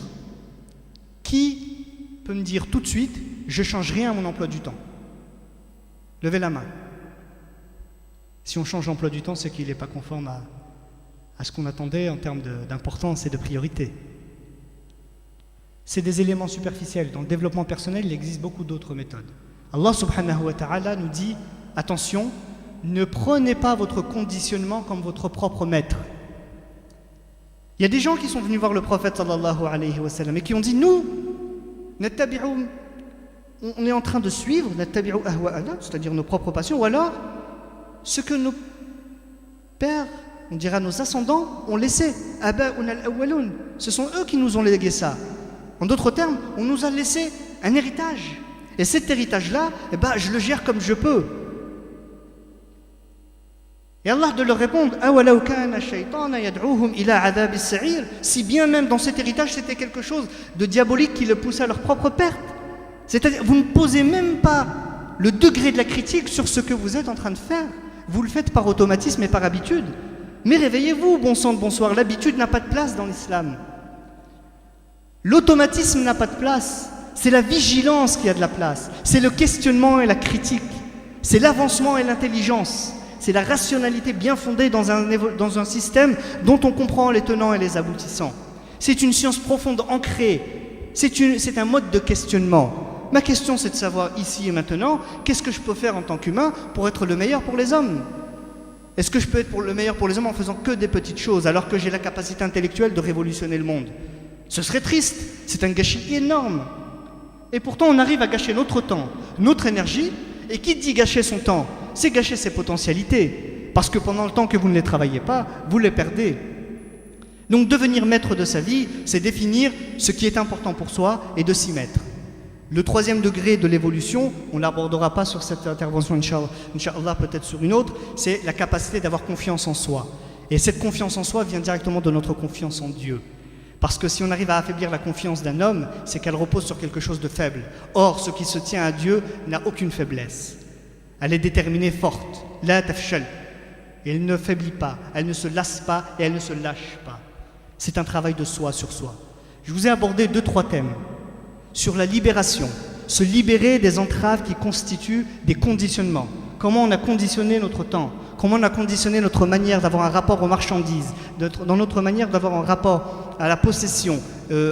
Qui peut me dire tout de suite, je ne change rien à mon emploi du temps? Levez la main. Si on change l'emploi du temps, c'est qu'il n'est pas conforme à ce qu'on attendait en termes d'importance et de priorité. C'est des éléments superficiels. Dans le développement personnel, il existe beaucoup d'autres méthodes. Allah subhanahu wa ta'ala nous dit, attention, ne prenez pas votre conditionnement comme votre propre maître. Il y a des gens qui sont venus voir le prophète sallallahu alayhi wa sallam et qui ont dit, nous, on est en train de suivre, c'est-à-dire nos propres passions, ou alors ce que nos pères, on dira nos ascendants, ont laissé. Ce sont eux qui nous ont légué ça. En d'autres termes, on nous a laissé un héritage. Et cet héritage-là, je le gère comme je peux. Et Allah de leur répondre, si bien même dans cet héritage, c'était quelque chose de diabolique qui le poussait à leur propre perte. C'est-à-dire, vous ne posez même pas le degré de la critique sur ce que vous êtes en train de faire. Vous le faites par automatisme et par habitude. Mais réveillez-vous, bon sang de bonsoir, l'habitude n'a pas de place dans l'islam. L'automatisme n'a pas de place. C'est la vigilance qui a de la place. C'est le questionnement et la critique. C'est l'avancement et l'intelligence. C'est la rationalité bien fondée dans un système dont on comprend les tenants et les aboutissants. C'est une science profonde ancrée. C'est un mode de questionnement. Ma question, c'est de savoir ici et maintenant, qu'est-ce que je peux faire en tant qu'humain pour être le meilleur pour les hommes? Est-ce que je peux être le meilleur pour les hommes en faisant que des petites choses, alors que j'ai la capacité intellectuelle de révolutionner le monde? Ce serait triste, c'est un gâchis énorme. Et pourtant, on arrive à gâcher notre temps, notre énergie, et qui dit gâcher son temps? C'est gâcher ses potentialités, parce que pendant le temps que vous ne les travaillez pas, vous les perdez. Donc devenir maître de sa vie, c'est définir ce qui est important pour soi et de s'y mettre. Le troisième degré de l'évolution, on ne l'abordera pas sur cette intervention, Inch'Allah, peut-être sur une autre, c'est la capacité d'avoir confiance en soi. Et cette confiance en soi vient directement de notre confiance en Dieu. Parce que si on arrive à affaiblir la confiance d'un homme, c'est qu'elle repose sur quelque chose de faible. Or, ce qui se tient à Dieu n'a aucune faiblesse. Elle est déterminée, forte. La tafshal. Elle ne faiblit pas, elle ne se lasse pas et elle ne se lâche pas. C'est un travail de soi sur soi. Je vous ai abordé 2-3 thèmes. Sur la libération, se libérer des entraves qui constituent des conditionnements. Comment on a conditionné notre temps, comment on a conditionné notre manière d'avoir un rapport aux marchandises, dans notre manière d'avoir un rapport à la possession,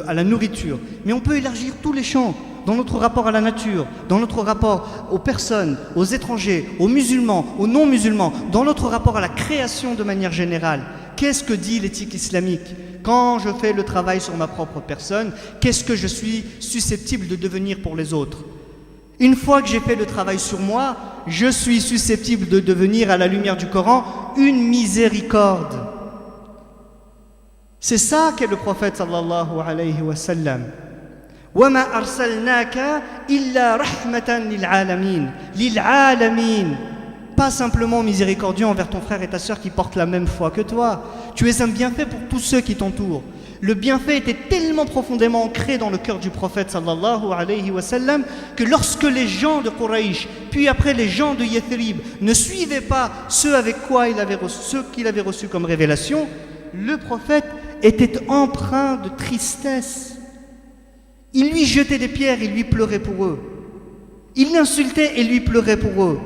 à la nourriture. Mais on peut élargir tous les champs, dans notre rapport à la nature, dans notre rapport aux personnes, aux étrangers, aux musulmans, aux non-musulmans, dans notre rapport à la création de manière générale. Qu'est-ce que dit l'éthique islamique ? Quand je fais le travail sur ma propre personne, qu'est-ce que je suis susceptible de devenir pour les autres ? Une fois que j'ai fait le travail sur moi, je suis susceptible de devenir, à la lumière du Coran, une miséricorde. C'est ça qu'est le prophète sallallahu alayhi wa sallam. وَمَا أَرْسَلْنَاكَ إِلَّا رَحْمَةً لِلْعَالَمِينَ لِلْعَالَمِينَ. Pas simplement miséricordieux envers ton frère et ta sœur qui portent la même foi que toi. Tu es un bienfait pour tous ceux qui t'entourent. Le bienfait était tellement profondément ancré dans le cœur du prophète sallallahu alayhi wa sallam que lorsque les gens de Quraysh, puis après les gens de Yathrib, ne suivaient pas ceux qu'il avait reçus comme révélation, le prophète était empreint de tristesse. Il lui jetait des pierres, il lui pleurait pour eux. Il l'insultait et lui pleurait pour eux.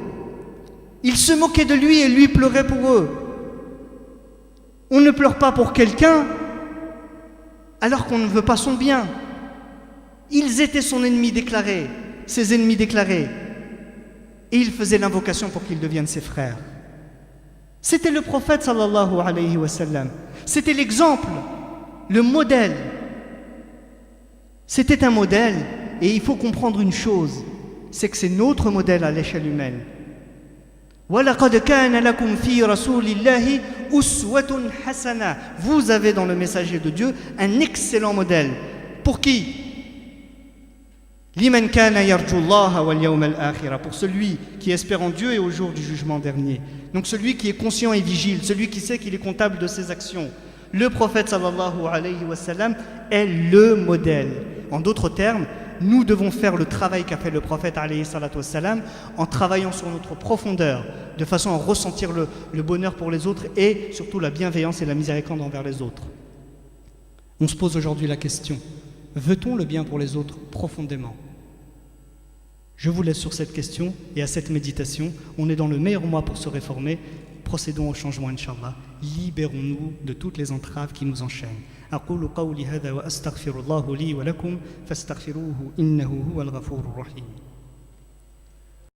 Il se moquait de lui et lui pleurait pour eux. On ne pleure pas pour quelqu'un alors qu'on ne veut pas son bien. Ils étaient son ennemi déclaré, ses ennemis déclarés. Et il faisait l'invocation pour qu'ils deviennent ses frères. C'était le prophète sallallahu alayhi wa sallam. C'était l'exemple, le modèle. C'était un modèle, et il faut comprendre une chose, c'est que c'est notre modèle à l'échelle humaine. وَلَقَدْ كَانَ لَكُمْ فِي رَسُولِ اللَّهِ أُسْوَةٌ حَسَنَةٌ. Vous avez dans le messager de Dieu un excellent modèle. Pour qui? لِمَنْ كَانَ يَرْجُو اللَّهَ وَالْيَوْمَ الْآخِرَ. Pour celui qui espère en Dieu et au jour du jugement dernier. Donc celui qui est conscient et vigile, celui qui sait qu'il est comptable de ses actions. Le prophète sallallahu alayhi wa sallam est le modèle. En d'autres termes, nous devons faire le travail qu'a fait le prophète alayhi salatu wa sallam en travaillant sur notre profondeur, de façon à ressentir le bonheur pour les autres et surtout la bienveillance et la miséricorde envers les autres. On se pose aujourd'hui la question, veut-on le bien pour les autres profondément? Je vous laisse sur cette question et à cette méditation. On est dans le meilleur mois pour se réformer. Procédons au changement, Inch'Allah. Libérons-nous de toutes les entraves qui nous enchaînent. أقول قولي هذا وأستغفر الله لي ولكم فاستغفروه إنه هو الغفور الرحيم.